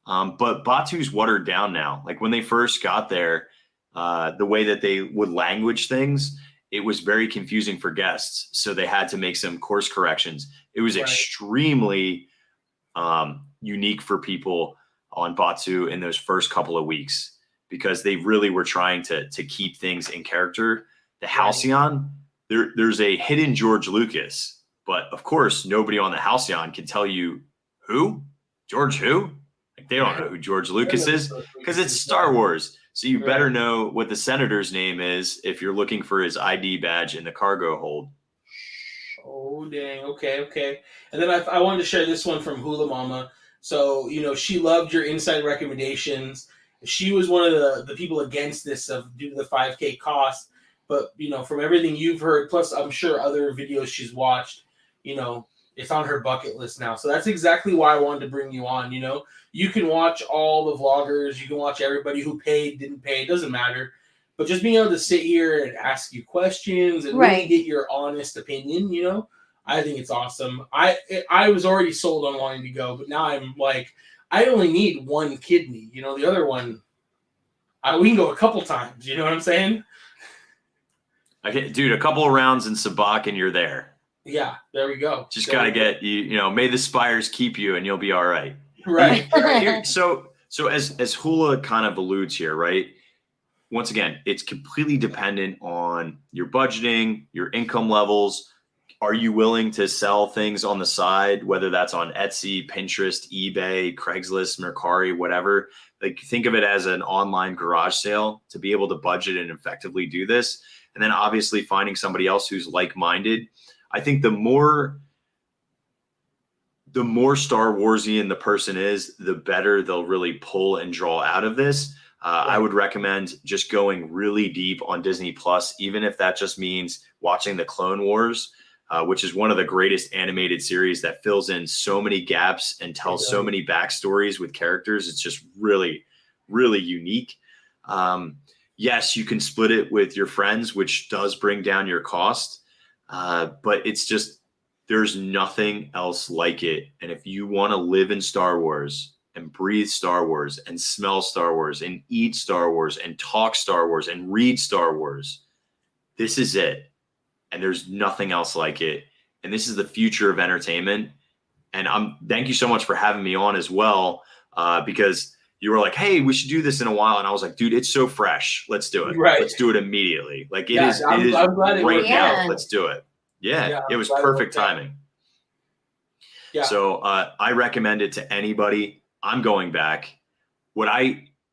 but Batuu's watered down now. Like, when they first got there, the way that they would language things, it was very confusing for guests. So they had to make some course corrections. It was extremely unique for people on Batuu in those first couple of weeks, because they really were trying to keep things in character. The Halcyon, there's a hidden George Lucas, but of course nobody on the Halcyon can tell you George who? Like, they don't know who George Lucas is, because it's Star Wars. So you better know what the senator's name is if you're looking for his ID badge in the cargo hold. Oh, dang. Okay. And then I wanted to share this one from Hula Mama. So, she loved your inside recommendations. She was one of the people against this due to the 5K cost. But, from everything you've heard, plus I'm sure other videos she's watched, it's on her bucket list now. So that's exactly why I wanted to bring you on. You can watch all the vloggers. You can watch everybody who paid, didn't pay. It doesn't matter. But just being able to sit here and ask you questions and really get your honest opinion, I think it's awesome. I was already sold on wanting to go, but now I'm like, I only need one kidney. The other one, we can go a couple times. You know what I'm saying? Okay, dude, a couple of rounds in Sabacc and you're there. Yeah, there we go. Just got to get may the spires keep you and you'll be all right. Right. So as Hula kind of alludes here, right? Once again, it's completely dependent on your budgeting, your income levels. Are you willing to sell things on the side, whether that's on Etsy, Pinterest, eBay, Craigslist, Mercari, whatever? Like, think of it as an online garage sale to be able to budget and effectively do this. And then obviously finding somebody else who's like-minded. I think the more Star Warsian the person is, the better they'll really pull and draw out of this. I would recommend just going really deep on Disney Plus, even if that just means watching the Clone Wars, which is one of the greatest animated series that fills in so many gaps and tells so many backstories with characters. It's just really, really unique. Yes, you can split it with your friends, which does bring down your cost. But it's just, there's nothing else like it. And if you want to live in Star Wars and breathe Star Wars and smell Star Wars and eat Star Wars and talk Star Wars and read Star Wars, this is it. And there's nothing else like it. And this is the future of entertainment. And thank you so much for having me on as well, because you were like, hey, we should do this in a while. And I was like, dude, it's so fresh. Let's do it. Right. Let's do it immediately. Like, it is right now. Let's do it. Yeah, it was perfect timing. Yeah. So I recommend it to anybody. I'm going back.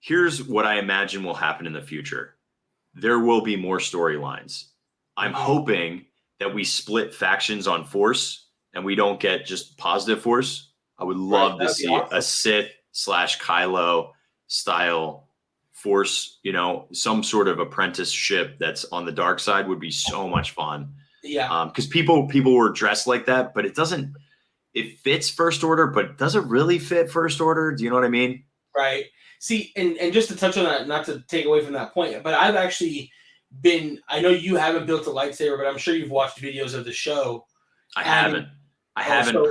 Here's what I imagine will happen in the future. There will be more storylines. I'm hoping that we split factions on Force and we don't get just positive Force. I would love to see a Sith / Kylo style Force, some sort of apprenticeship that's on the dark side would be so much fun. Yeah. Because people were dressed like that, but it fits First Order, but it doesn't really fit First Order. Do you know what I mean? Right. See, and just to touch on that, not to take away from that point, but I've actually I know you haven't built a lightsaber, but I'm sure you've watched videos of the show. I haven't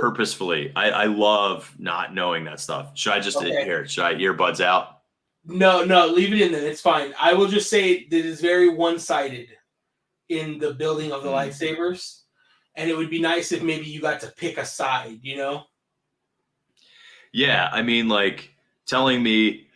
purposefully. I love not knowing that stuff. Should I just here? Should I earbuds out? No, leave it in then. It's fine. I will just say that it's very one-sided in the building of the lightsabers. And it would be nice if maybe you got to pick a side, Yeah, I mean, like, telling me,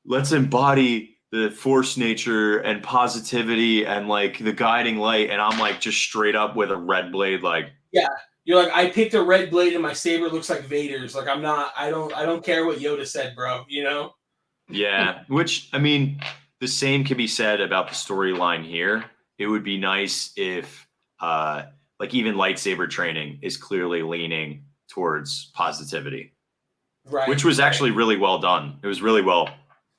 let's embody the Force nature and positivity and, like, the guiding light, and I'm, like, just straight up with a red blade, like... Yeah, you're like, I picked a red blade and my saber looks like Vader's. Like, I don't care what Yoda said, bro, Yeah, which, I mean, the same can be said about the storyline here. It would be nice if... like, even lightsaber training is clearly leaning towards positivity, Right. which was actually really well done. It was really well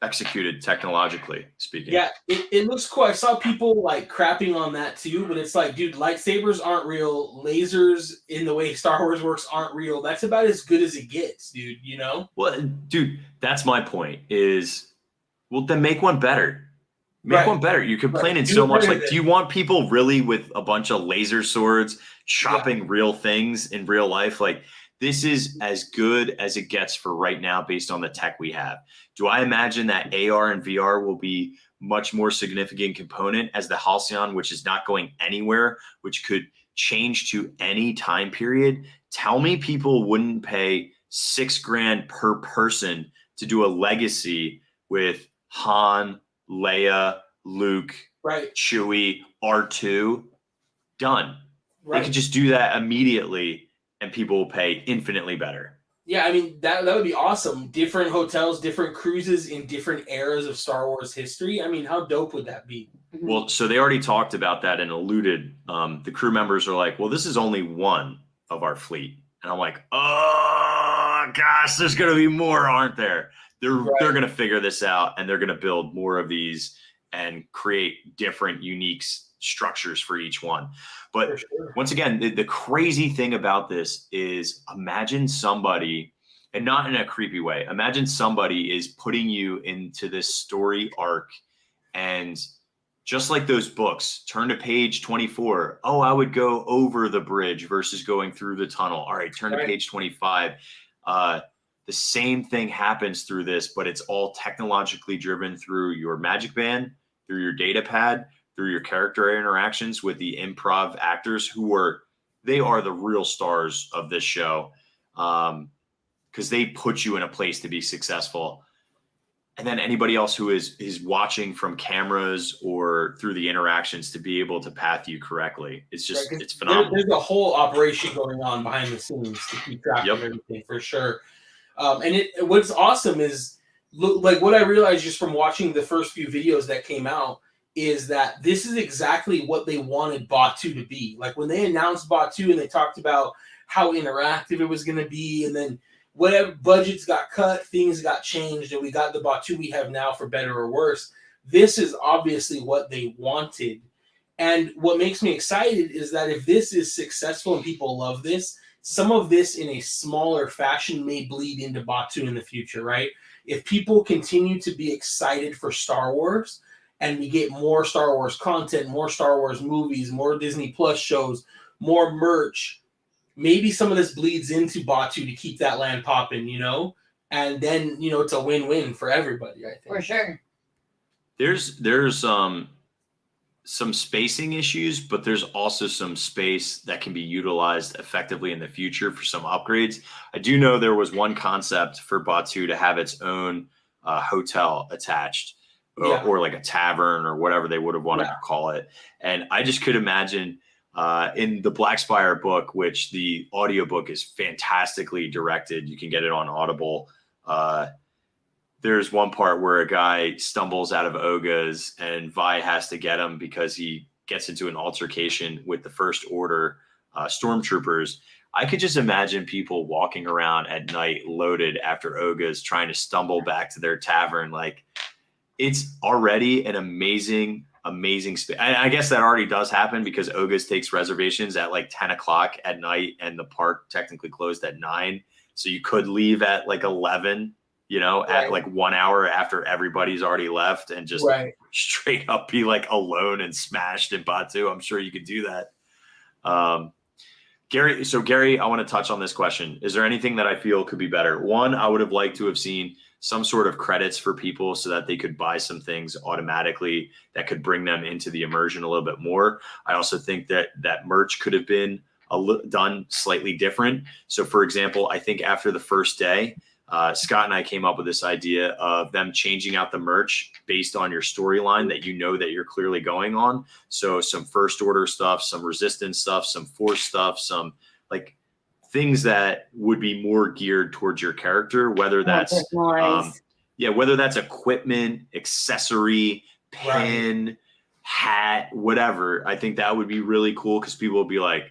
executed technologically speaking. Yeah, it looks cool. I saw people like crapping on that too, but it's like, dude, lightsabers aren't real. Lasers in the way Star Wars works aren't real. That's about as good as it gets, dude, you know? Well, dude, that's my point is, well, then make one better. Make Right. one better. You're complaining Do so it much. better Like, do you want people really with a bunch of laser swords chopping real things in real life? Like, this is as good as it gets for right now based on the tech we have. Do I imagine that AR and VR will be much more significant component as the Halcyon, which is not going anywhere, which could change to any time period? Tell me people wouldn't pay $6,000 per person to do a legacy with Han, Leia, Luke, Right. Chewie, R2, done. Right. They could just do that immediately and people will pay infinitely better. Yeah, I mean, that would be awesome. Different hotels, different cruises in different eras of Star Wars history. I mean, how dope would that be? Well, so they already talked about that and alluded. The crew members are like, well, this is only one of our fleet. And I'm like, oh, gosh, there's going to be more, aren't there? They're going to figure this out and they're going to build more of these and create different, unique structures for each one. But once again, the crazy thing about this is imagine somebody, and not in a creepy way, imagine somebody is putting you into this story arc and just like those books, turn to page 24. Oh, I would go over the bridge versus going through the tunnel. All right, turn to page 25. The same thing happens through this, but it's all technologically driven through your Magic Band, through your data pad, through your character interactions with the improv actors who are the real stars of this show, because they put you in a place to be successful. And then anybody else who is watching from cameras or through the interactions to be able to path you correctly. It's just, it's phenomenal. There's a whole operation going on behind the scenes to keep track of everything for sure. And what's awesome is, like, what I realized just from watching the first few videos that came out is that this is exactly what they wanted Batuu to be. Like when they announced Batuu and they talked about how interactive it was going to be, and then whatever budgets got cut, things got changed, and we got the Batuu we have now, for better or worse. This is obviously what they wanted. And what makes me excited is that if this is successful and people love this, some of this in a smaller fashion may bleed into Batuu in the future, right? If people continue to be excited for Star Wars and we get more Star Wars content, more Star Wars movies, more Disney Plus shows, more merch, maybe some of this bleeds into Batuu to keep that land popping, you know? And then, you know, it's a win-win for everybody, I think. For sure. There's some spacing issues, but there's also some space that can be utilized effectively in the future for some upgrades. I do know there was one concept for Batuu to have its own hotel attached, or like a tavern or whatever they would have wanted to call it. And I just could imagine in the Black Spire book, which the audiobook is fantastically directed. You can get it on Audible. There's one part where a guy stumbles out of Oga's and Vi has to get him because he gets into an altercation with the First Order stormtroopers. I could just imagine people walking around at night loaded after Oga's trying to stumble back to their tavern. Like, it's already an amazing space. I guess that already does happen because Oga's takes reservations at like 10 o'clock at night and the park technically closed at 9. So you could leave at like 11. You know, at like 1 hour after everybody's already left, and just straight up be like alone and smashed in Batuu. I'm sure you could do that. Gary, I want to touch on this question. Is there anything that I feel could be better? One, I would have liked to have seen some sort of credits for people so that they could buy some things automatically that could bring them into the immersion a little bit more. I also think that merch could have been done slightly different. So, for example, I think after the first day, Scott and I came up with this idea of them changing out the merch based on your storyline that you know that you're clearly going on. So some First Order stuff, some Resistance stuff, some Force stuff, some like things that would be more geared towards your character, whether that's whether that's equipment, accessory, pin, hat, whatever. I think that would be really cool because people would be like,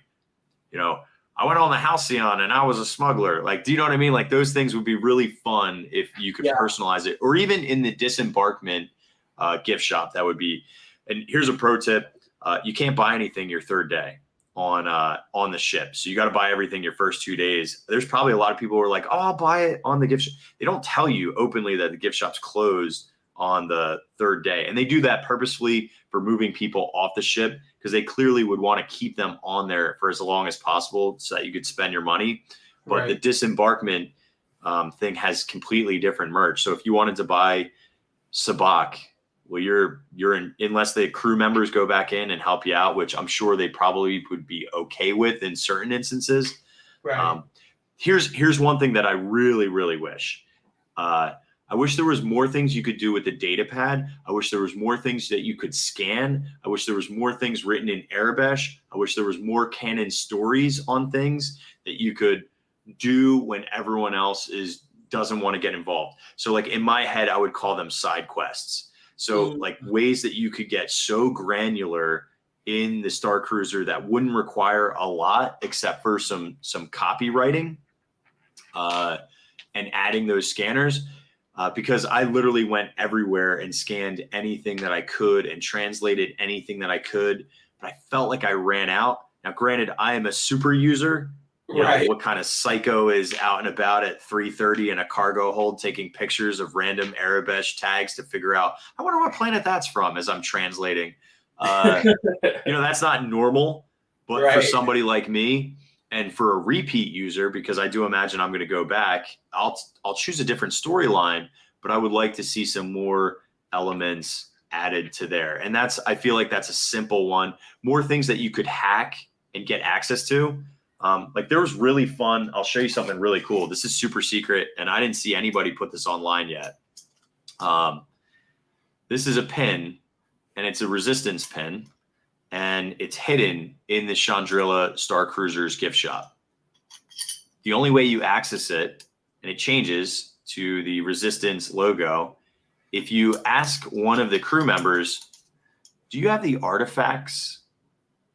you know, I went on the Halcyon and I was a smuggler. Like, do you know what I mean? Like those things would be really fun if you could personalize it, or even in the disembarkment gift shop. That would be. And here's a pro tip: you can't buy anything your third day on the ship. So you got to buy everything your first 2 days. There's probably a lot of people who are like, oh, I'll buy it on the gift shop. They don't tell you openly that the gift shop's closed on the third day. And they do that purposefully for moving people off the ship, because they clearly would want to keep them on there for as long as possible so that you could spend your money. But the disembarkment thing has completely different merch. So if you wanted to buy Sabacc, well, you're in, unless the crew members go back in and help you out, which I'm sure they probably would be okay with in certain instances. Right. Here's one thing that I really, really wish. I wish there was more things you could do with the data pad. I wish there was more things that you could scan. I wish there was more things written in Arabic. I wish there was more canon stories on things that you could do when everyone else doesn't want to get involved. So like in my head, I would call them side quests. So like ways that you could get so granular in the Starcruiser that wouldn't require a lot except for some copywriting and adding those scanners. Because I literally went everywhere and scanned anything that I could and translated anything that I could, but I felt like I ran out. Now, granted, I am a super user. You know, what kind of psycho is out and about at 3:30 in a cargo hold taking pictures of random Arabic tags to figure out, I wonder what planet that's from as I'm translating. That's not normal, but for somebody like me, and for a repeat user, because I do imagine I'm going to go back, I'll choose a different storyline, but I would like to see some more elements added to there. And I feel like that's a simple one. More things that you could hack and get access to. Like there was really fun. I'll show you something really cool. This is super secret, and I didn't see anybody put this online yet. This is a pin, and it's a resistance pin. And it's hidden in the Chandrila Starcruiser's gift shop. The only way you access it, and it changes to the Resistance logo, if you ask one of the crew members, do you have the artifacts?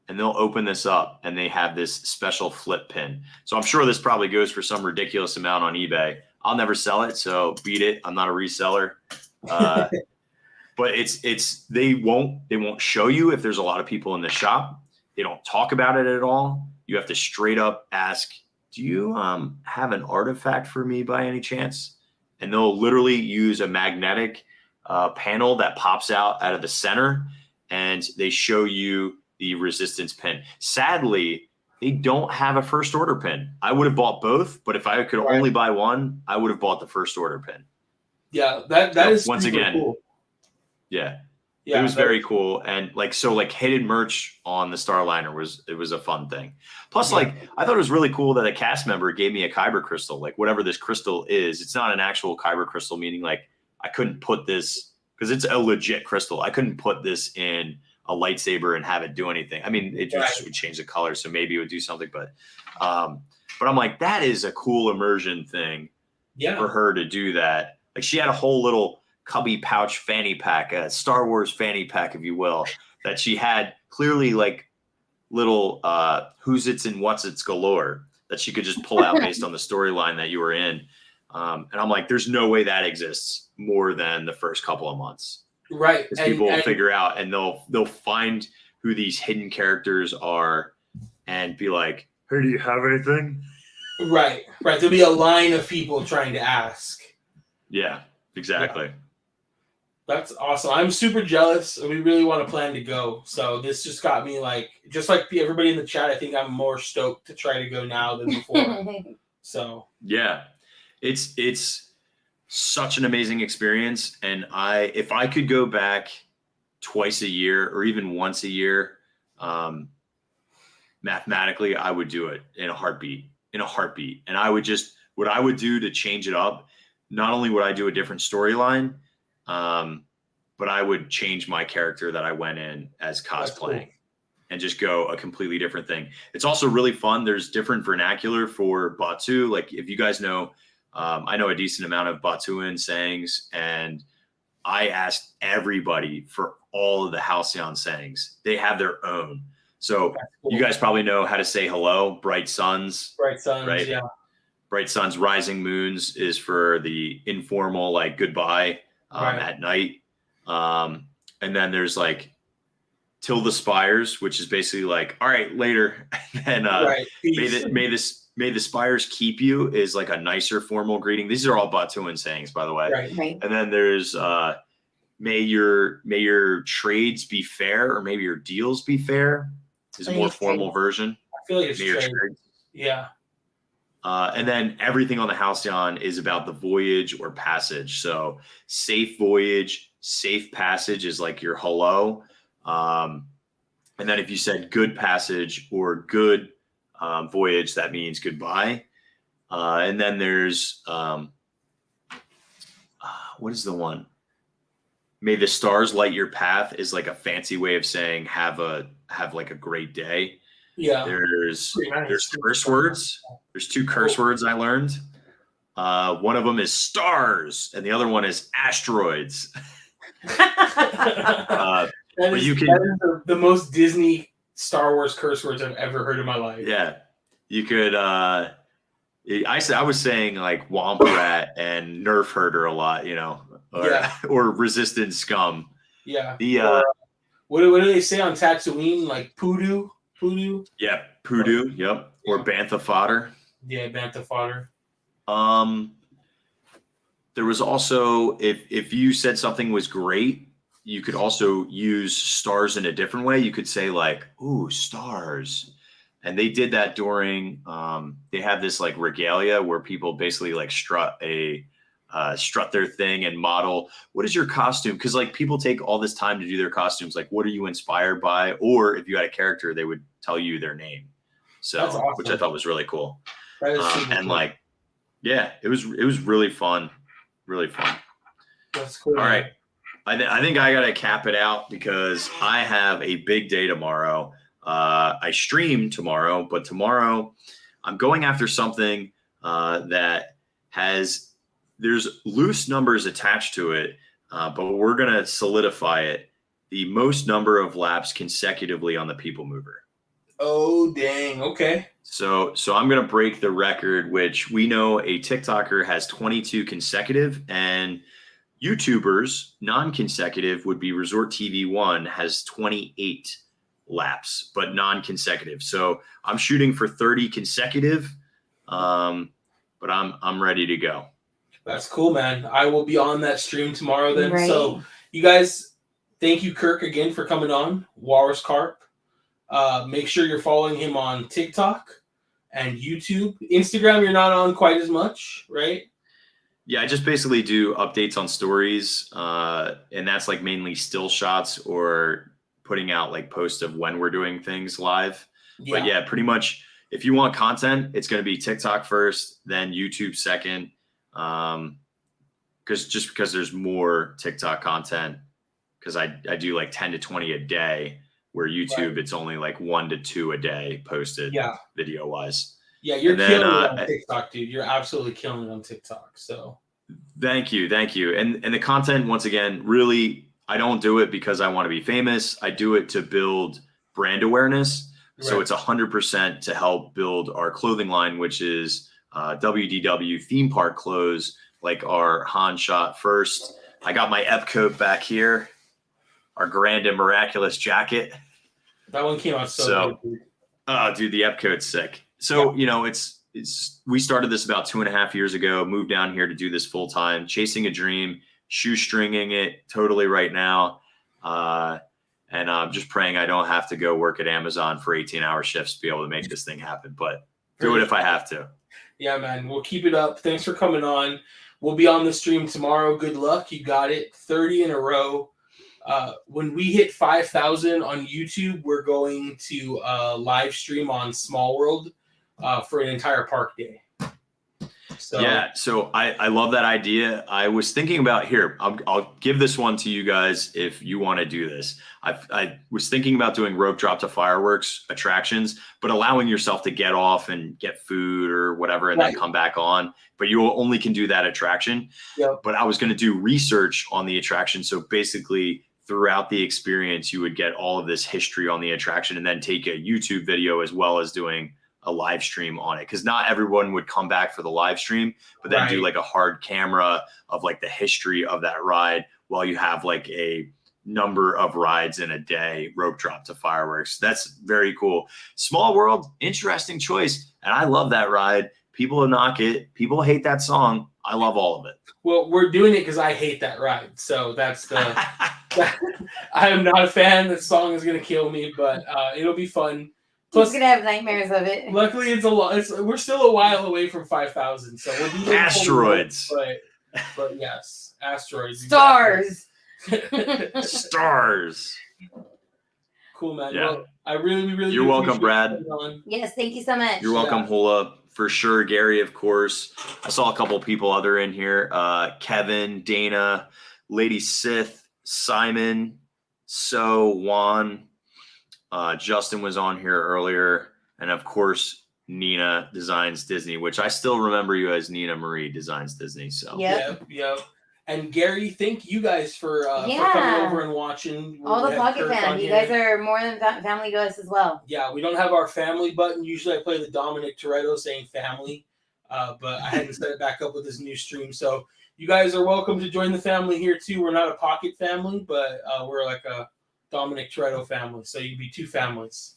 And they'll open this up, and they have this special flip pin. So I'm sure this probably goes for some ridiculous amount on eBay. I'll never sell it, so beat it. I'm not a reseller. But they won't show you if there's a lot of people in the shop. They don't talk about it at all. You have to straight up ask, do you have an artifact for me by any chance? And they'll literally use a magnetic panel that pops out of the center, and they show you the resistance pin. Sadly, they don't have a first order pin. I would have bought both, but if I could only buy one, I would have bought the first order pin. Yeah, that is once again cool. Yeah, it was very cool. And like hidden merch on the Starliner was a fun thing. Plus, I thought it was really cool that a cast member gave me a kyber crystal, like whatever this crystal is. It's not an actual kyber crystal, meaning like I couldn't put this, because it's a legit crystal. I couldn't put this in a lightsaber and have it do anything. I mean, it just would change the color, so maybe it would do something. But I'm like, that is a cool immersion thing for her to do that. Like she had a whole little cubby pouch fanny pack, a Star Wars fanny pack, if you will, that she had clearly like little who's its and what's its galore that she could just pull out based on the storyline that you were in. And I'm like, there's no way that exists more than the first couple of months. Right. Because people will figure out, and they'll find who these hidden characters are and be like, hey, do you have anything? Right. There'll be a line of people trying to ask. Yeah, exactly. Yeah. That's awesome. I'm super jealous. We really want to plan to go. So this just got me just like everybody in the chat, I think I'm more stoked to try to go now than before. So yeah, it's such an amazing experience. And if I could go back twice a year or even once a year, mathematically, I would do it in a heartbeat. And what I would do to change it up, not only would I do a different storyline, but I would change my character that I went in as cosplaying and just go a completely different thing. It's also really fun. There's different vernacular for Batuu. Like if you guys know, I know a decent amount of Batuuan sayings, and I asked everybody for all of the Halcyon sayings. They have their own. So Cool. you guys probably know how to say hello. Bright suns. Bright suns, right? yeah. Bright suns, rising moons is for the informal, like goodbye at night. And then there's like till the spires, which is basically like, all right, later. And may the spires keep you is like a nicer formal greeting. These are all Batuuan sayings, by the way. Right. And then there's may your trades be fair, or maybe your deals be fair is a more formal version. I feel like it's trade. Yeah. And then everything on the halcyon is about the voyage or passage. So safe voyage, safe passage is like your hello. And then if you said good passage or good voyage, that means goodbye. And then there's what is the one? May the stars light your path is like a fancy way of saying have like a great day. Yeah. There's curse words. There's 2 curse words I learned. One of them is stars, and the other one is asteroids. That is the most Disney Star Wars curse words I've ever heard in my life. Yeah, you could. I was saying like womp rat and nerf herder a lot, or resistant scum. Yeah. What do they say on Tatooine? Like poodoo. Yeah, poodoo. Yep. Or bantha fodder. Yeah, bantha fodder. There was also if you said something was great, you could also use stars in a different way. You could say like, "Ooh, stars," and they did that during. They have this like regalia where people basically like strut their thing and model what is your costume, because like people take all this time to do their costumes, like what are you inspired by, or if you had a character they would tell you their name, so awesome. Which I thought was really cool. And cool. Like it was really fun. That's cool. All right, I think I gotta cap it out because I have a big day tomorrow. I stream tomorrow, but tomorrow I'm going after something that there's loose numbers attached to it, but we're going to solidify it. The most number of laps consecutively on the People Mover. Oh, dang. Okay. So I'm going to break the record, which we know a TikToker has 22 consecutive, and YouTubers non-consecutive would be Resort TV 1 has 28 laps, but non-consecutive. So I'm shooting for 30 consecutive, but I'm ready to go. That's cool, man. I will be on that stream tomorrow then. Right. So you guys, thank you, Kirk, again for coming on. Walruscarp. Make sure you're following him on TikTok and YouTube. Instagram, you're not on quite as much, right? Yeah, I just basically do updates on stories, and that's like mainly still shots or putting out like posts of when we're doing things live. Yeah. But yeah, pretty much if you want content, it's going to be TikTok first, then YouTube second. Because there's more TikTok content, because I do like 10 to 20 a day, where YouTube it's only like 1 to 2 a day posted video wise. Yeah, you're killing it on TikTok, dude. You're absolutely killing it on TikTok. So thank you. And the content, once again, really, I don't do it because I want to be famous. I do it to build brand awareness. Right. So it's 100% to help build our clothing line, which is WDW theme park clothes, like our Han shot first. I got my Ep coat back here, our grand and miraculous jacket. That one came out so good. Oh, dude, the Ep coat's sick. So, we started this about 2.5 years ago, moved down here to do this full time, chasing a dream, shoestringing it totally right now. And I'm just praying I don't have to go work at Amazon for 18-hour shifts to be able to make this thing happen, but do it if I have to. Yeah, man. We'll keep it up. Thanks for coming on. We'll be on the stream tomorrow. Good luck. You got it. 30 in a row. When we hit 5,000 on YouTube, we're going to live stream on Small World for an entire park day. So I love that idea. I was thinking about here. I'll give this one to you guys if you want to do this. I was thinking about doing rope drop to fireworks attractions, but allowing yourself to get off and get food or whatever, and then come back on. But you only can do that attraction. Yep. But I was going to do research on the attraction. So basically throughout the experience, you would get all of this history on the attraction and then take a YouTube video as well as doing a live stream on it. Cause not everyone would come back for the live stream, but then do like a hard camera of like the history of that ride while you have like a number of rides in a day, rope drop to fireworks. That's very cool. Small World, interesting choice. And I love that ride. People knock it. People hate that song. I love all of it. Well, we're doing it because I hate that ride. So that's the. I am not a fan. That song is gonna kill me, but it'll be fun. Plus, he's gonna have nightmares of it. Luckily, it's a lot. We're still a while away from 5,000, so we'll be asteroids. But yes, asteroids. Stars. Exactly. Stars. Cool, man. Yeah. Well, I really. You're welcome, Brad. Yes, thank you so much. You're welcome, Hula. For sure, Gary, of course. I saw a couple people other in here. Kevin, Dana, Lady Sith, Simon, Juan. Justin was on here earlier. And of course, Nina Designs Disney, which I still remember you as Nina Marie Designs Disney. So Yep. And Gary, thank you guys for coming over and watching. All the Pocket fam. You guys are more than family to us as well. Yeah, we don't have our family button. Usually I play the Dominic Toretto saying family, but I hadn't set it back up with this new stream. So you guys are welcome to join the family here too. We're not a Pocket family, but we're like a Dominic Toretto family. So you'd be two families.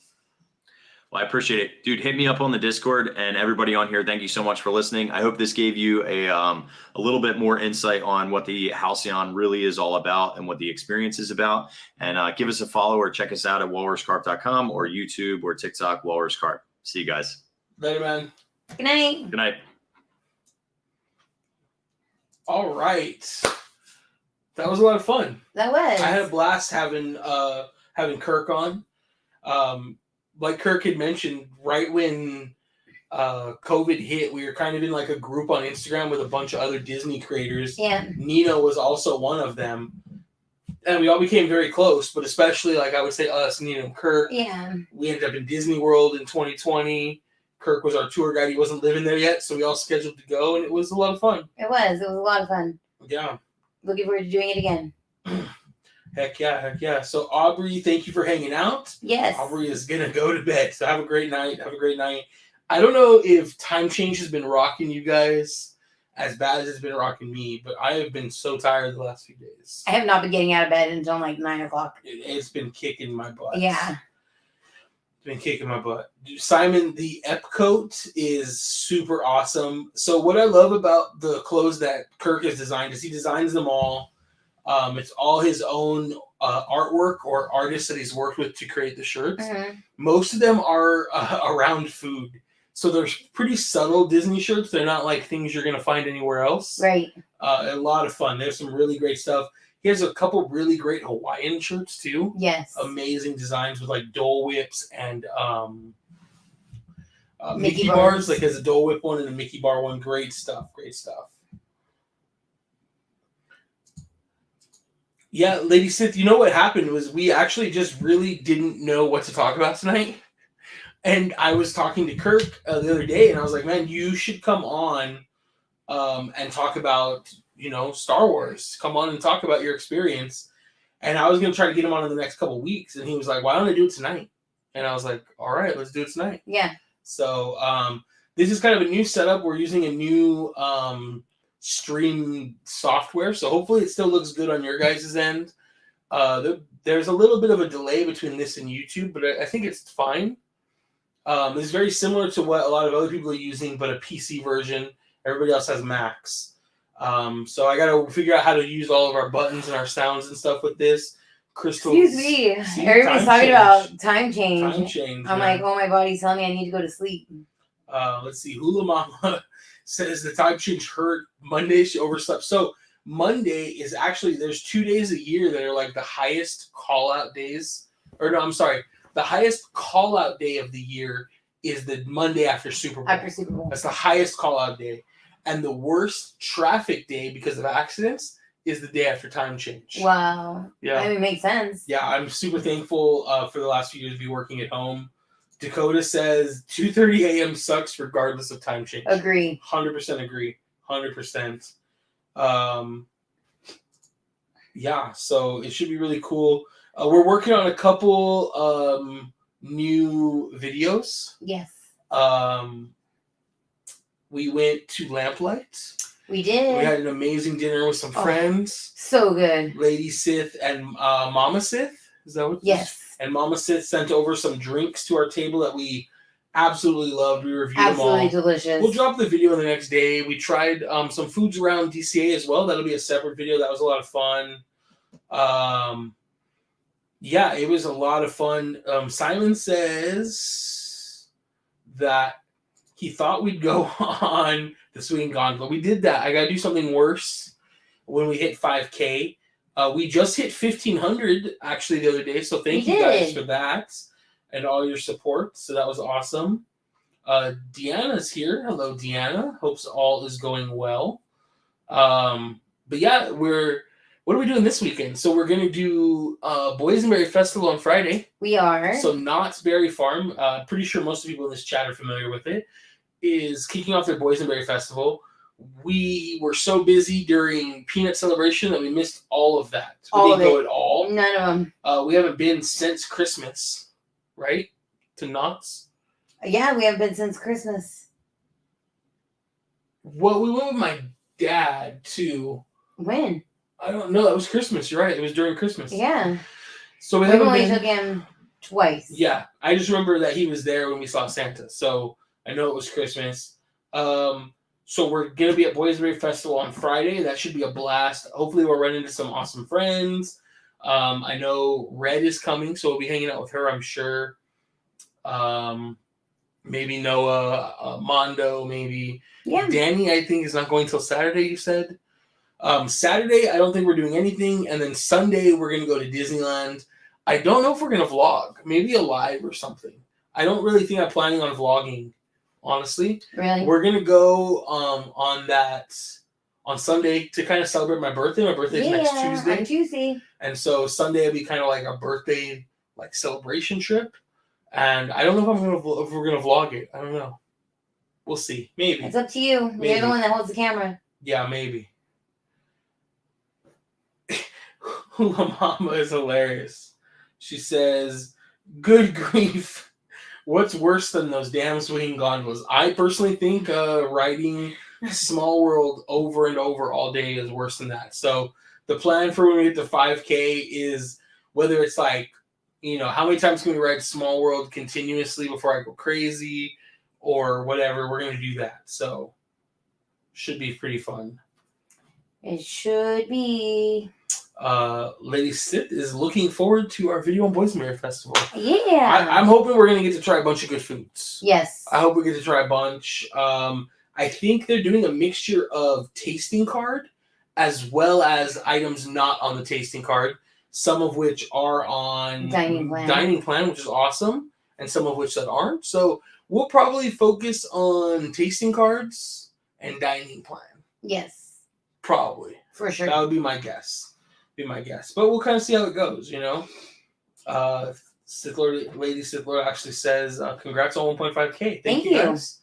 Well, I appreciate it. Dude, hit me up on the Discord, and everybody on here, thank you so much for listening. I hope this gave you a little bit more insight on what the Halcyon really is all about and what the experience is about. And give us a follow or check us out at walruscarp.com or YouTube or TikTok, Walruscarp. See you guys. Later, man. Good night. Good night. All right. That was a lot of fun. That was. I had a blast having Kirk on. Like Kirk had mentioned, right when COVID hit, we were kind of in like a group on Instagram with a bunch of other Disney creators. Yeah. Nina was also one of them. And we all became very close, but especially like I would say us, Nina and Kirk. Yeah. We ended up in Disney World in 2020. Kirk was our tour guide. He wasn't living there yet, so we all scheduled to go, and it was a lot of fun. It was a lot of fun. Yeah. Looking forward to doing it again. Heck yeah. So Aubrey, thank you for hanging out. Yes. Aubrey is going to go to bed. So have a great night. I don't know if time change has been rocking you guys as bad as it's been rocking me, but I have been so tired the last few days. I have not been getting out of bed until like 9 o'clock. It's been kicking my butt. Yeah. It's been kicking my butt. Simon, the Epcoat is super awesome. So what I love about the clothes that Kirk has designed is he designs them all. It's all his own artwork or artists that he's worked with to create the shirts. Mm-hmm. Most of them are around food. So they're pretty subtle Disney shirts. They're not like things you're going to find anywhere else. Right. A lot of fun. There's some really great stuff. He has a couple really great Hawaiian shirts too. Yes. Amazing designs with like Dole Whips and Mickey Mickey bars. Like there's a Dole Whip one and a Mickey bar one. Great stuff. Yeah, Lady Sith, you know what happened was we actually just really didn't know what to talk about tonight. And I was talking to Kirk the other day, and I was like, man, you should come on and talk about, Star Wars. Come on and talk about your experience. And I was going to try to get him on in the next couple of weeks. And he was like, why don't I do it tonight? And I was like, all right, let's do it tonight. Yeah. So this is kind of a new setup. We're using a new stream software, so hopefully it still looks good on your guys' end. There's a little bit of a delay between this and YouTube, but I think it's fine. It's very similar to what a lot of other people are using, but a PC version. Everybody else has Macs. So I got to figure out how to use all of our buttons and our sounds and stuff with this. Crystal, excuse me. Everybody's talking about time change. I'm like, oh, my body's telling me I need to go to sleep. Let's see. Hula Mama says the time change hurt Monday. She overslept. So Monday is actually, there's 2 days a year that are like the highest call out days. Or no, I'm sorry. The highest call out day of the year is the Monday after Super Bowl. That's the highest call out day. And the worst traffic day because of accidents is the day after time change. Wow. Yeah. I mean, it makes sense. Yeah, I'm super thankful for the last few years to be working at home. Dakota says 2:30 a.m. sucks regardless of time change. Agree. 100% agree. 100%. Yeah, so it should be really cool. We're working on a couple new videos. Yes. We went to Lamplight. We did. We had an amazing dinner with some friends. So good. Lady Sith and Mama Sith. Is that what? Yes. And Mama Sith sent over some drinks to our table that we absolutely loved. We reviewed Absolutely them all. delicious. We'll drop the video the next day. We tried some foods around DCA as well. That'll be a separate video. That was a lot of fun. Yeah, it was a lot of fun. Simon says that he thought we'd go on the swinging gondola. We did that. I got to do something worse when we hit 5K. We just hit 1,500 actually the other day. So thank you guys for that and all your support. So that was awesome. Deanna's here. Hello, Deanna. Hopes all is going well. But yeah, what are we doing this weekend? So we're going to do Boysenberry Festival on Friday. We are. So Knott's Berry Farm, pretty sure most of the people in this chat are familiar with it, is kicking off their Boysenberry Festival. We were so busy during Peanut Celebration that we missed all of that. We didn't go at all. None of them. We haven't been since Christmas, right? To Knott's. Yeah, we haven't been since Christmas. Well, we went with my dad too. When? I don't know. That was Christmas. You're right. It was during Christmas. Yeah. So we only took him twice. Yeah, I just remember that he was there when we saw Santa. So I know it was Christmas. So we're going to be at Boysenberry Festival on Friday. That should be a blast. Hopefully we'll run into some awesome friends. I know Red is coming, so we'll be hanging out with her, I'm sure. Maybe Noah, Mondo, maybe. Yeah. Danny, I think, is not going till Saturday, you said. Saturday, I don't think we're doing anything. And then Sunday, we're going to go to Disneyland. I don't know if we're going to vlog. Maybe a live or something. I don't really think I'm planning on vlogging, honestly. Really? We're going to go on Sunday to kind of celebrate my birthday. My birthday's next Tuesday. On Tuesday. And so Sunday will be kind of like a birthday celebration trip. And I don't know if we're going to vlog it. I don't know. We'll see. Maybe. It's up to you. Maybe. You're the one that holds the camera. Yeah, maybe. Hula Mama is hilarious. She says, good grief. What's worse than those damn swinging gondolas? I personally think riding Small World over and over all day is worse than that. So the plan for when we get to 5K is whether it's how many times can we ride Small World continuously before I go crazy or whatever. We're going to do that. So should be pretty fun. It should be. Lady Sith is looking forward to our video on Boysenberry Festival. Yeah. I'm hoping we're going to get to try a bunch of good foods. Yes. I hope we get to try a bunch. I think they're doing a mixture of tasting card as well as items not on the tasting card, some of which are on dining plan, which is awesome, and some of which that aren't. So we'll probably focus on tasting cards and dining plan. Yes. Probably. For sure. That would be my guess. But we'll kind of see how it goes, Lady Sith Lord actually says, congrats on 1.5K. Thank you guys.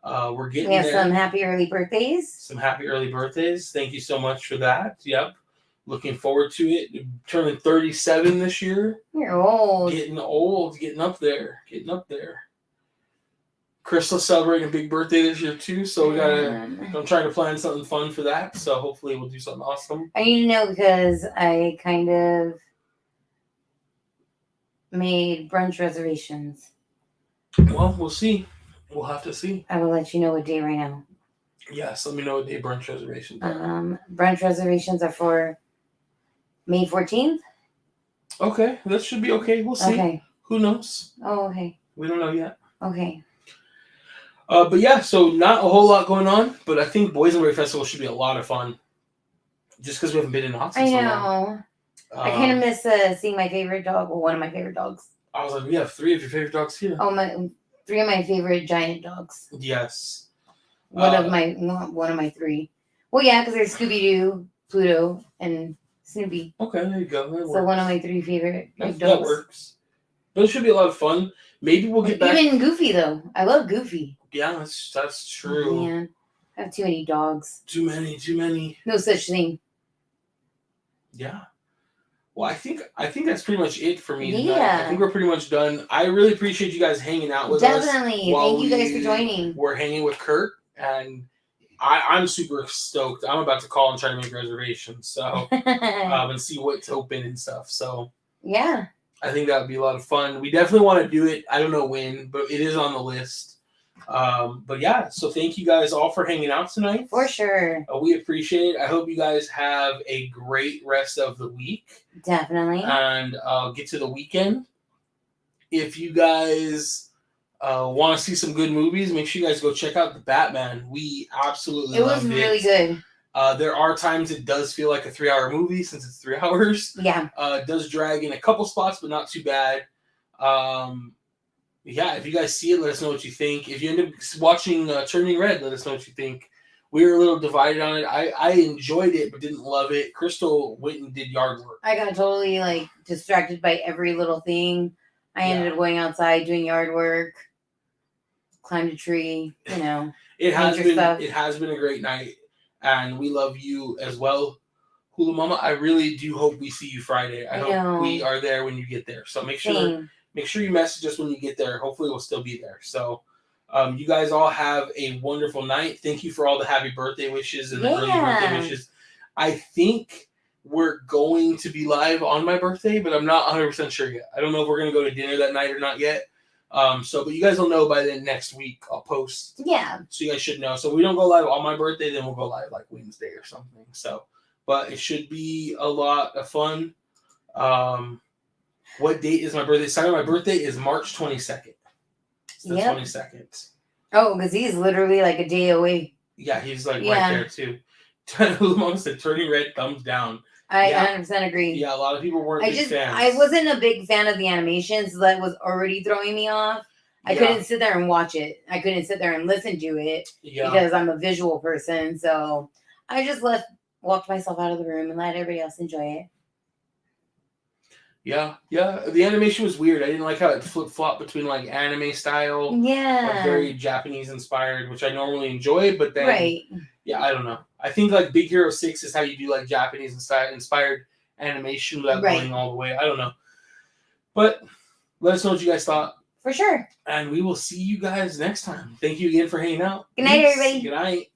We're getting there. We have some happy early birthdays. Some happy early birthdays. Thank you so much for that. Yep. Looking forward to it. Turning 37 this year. You're old. Getting old. Getting up there. Crystal's celebrating a big birthday this year too, so I'm trying to plan something fun for that. So hopefully we'll do something awesome. I need to know because I kind of made brunch reservations. Well, we'll see. We'll have to see. I will let you know what day right now. Yes, let me know what day brunch reservations are. Brunch reservations are for May 14th. Okay, that should be okay. We'll see. Okay. Who knows? Oh, okay. We don't know yet. Okay. But yeah, so not a whole lot going on, but I think Boysenberry Festival should be a lot of fun. Just because we haven't been in Knott's in so long. I know. I kind of miss seeing my favorite dog, or one of my favorite dogs. I was like, we have 3 of your favorite dogs here. Oh, 3 of my favorite giant dogs. Yes. One of my 3. Well, yeah, because there's Scooby-Doo, Pluto, and Snoopy. Okay, there you go. So one of my 3 favorite dogs. That works. But it should be a lot of fun. Maybe we'll get back. Even Goofy, though. I love Goofy. Yeah, that's true. Oh, man. I have too many dogs. Too many. No such thing. Yeah. Well, I think that's pretty much it for me tonight. Yeah. I think we're pretty much done. I really appreciate you guys hanging out with us. Definitely. Thank you guys for joining. We're hanging with Kirk, and I'm super stoked. I'm about to call and try to make reservations, so and see what's open and stuff. So yeah, I think that would be a lot of fun. We definitely want to do it. I don't know when, but it is on the list. But yeah, so thank you guys all for hanging out tonight. For sure. We appreciate it. I hope you guys have a great rest of the week. Definitely. And get to the weekend. If you guys want to see some good movies, make sure you guys go check out The Batman. We absolutely loved it. It was really good. There are times it does feel like a 3-hour movie since it's 3 hours. Yeah. It does drag in a couple spots, but not too bad. Yeah, if you guys see it, let us know what you think. If you end up watching Turning Red, let us know what you think. We were a little divided on it. I enjoyed it, but didn't love it. Crystal went and did yard work. I got totally distracted by every little thing. I ended up going outside, doing yard work, climbed a tree, It has been a great night, and we love you as well. Hula Mama, I really do hope we see you Friday. I hope we are there when you get there. So make sure you message us when you get there. Hopefully we'll still be there. So you guys all have a wonderful night. Thank you for all the happy birthday wishes and the early birthday wishes. I think we're going to be live on my birthday, but I'm not 100% sure yet. I don't know if we're going to go to dinner that night or not yet. But you guys will know by then next week. I'll post. Yeah. So you guys should know. So if we don't go live on my birthday, then we'll go live Wednesday or something. So, but it should be a lot of fun. What date is my birthday? Sorry, my birthday is March 22nd. It's the 22nd. Oh, because he's literally a day away. Yeah, he's right there too. Mom said Turning Red, thumbs down. I 100% agree. Yeah, a lot of people weren't big fans. I wasn't a big fan of the animation, so that was already throwing me off. I couldn't sit there and watch it. I couldn't sit there and listen to it because I'm a visual person. So I just walked myself out of the room and let everybody else enjoy it. Yeah. The animation was weird. I didn't like how it flip-flopped between anime style. Yeah. Very Japanese inspired, which I normally enjoy, but then yeah, I don't know. I think Big Hero 6 is how you do Japanese inspired animation without going all the way. I don't know. But let us know what you guys thought. For sure. And we will see you guys next time. Thank you again for hanging out. Good night, everybody. Good night.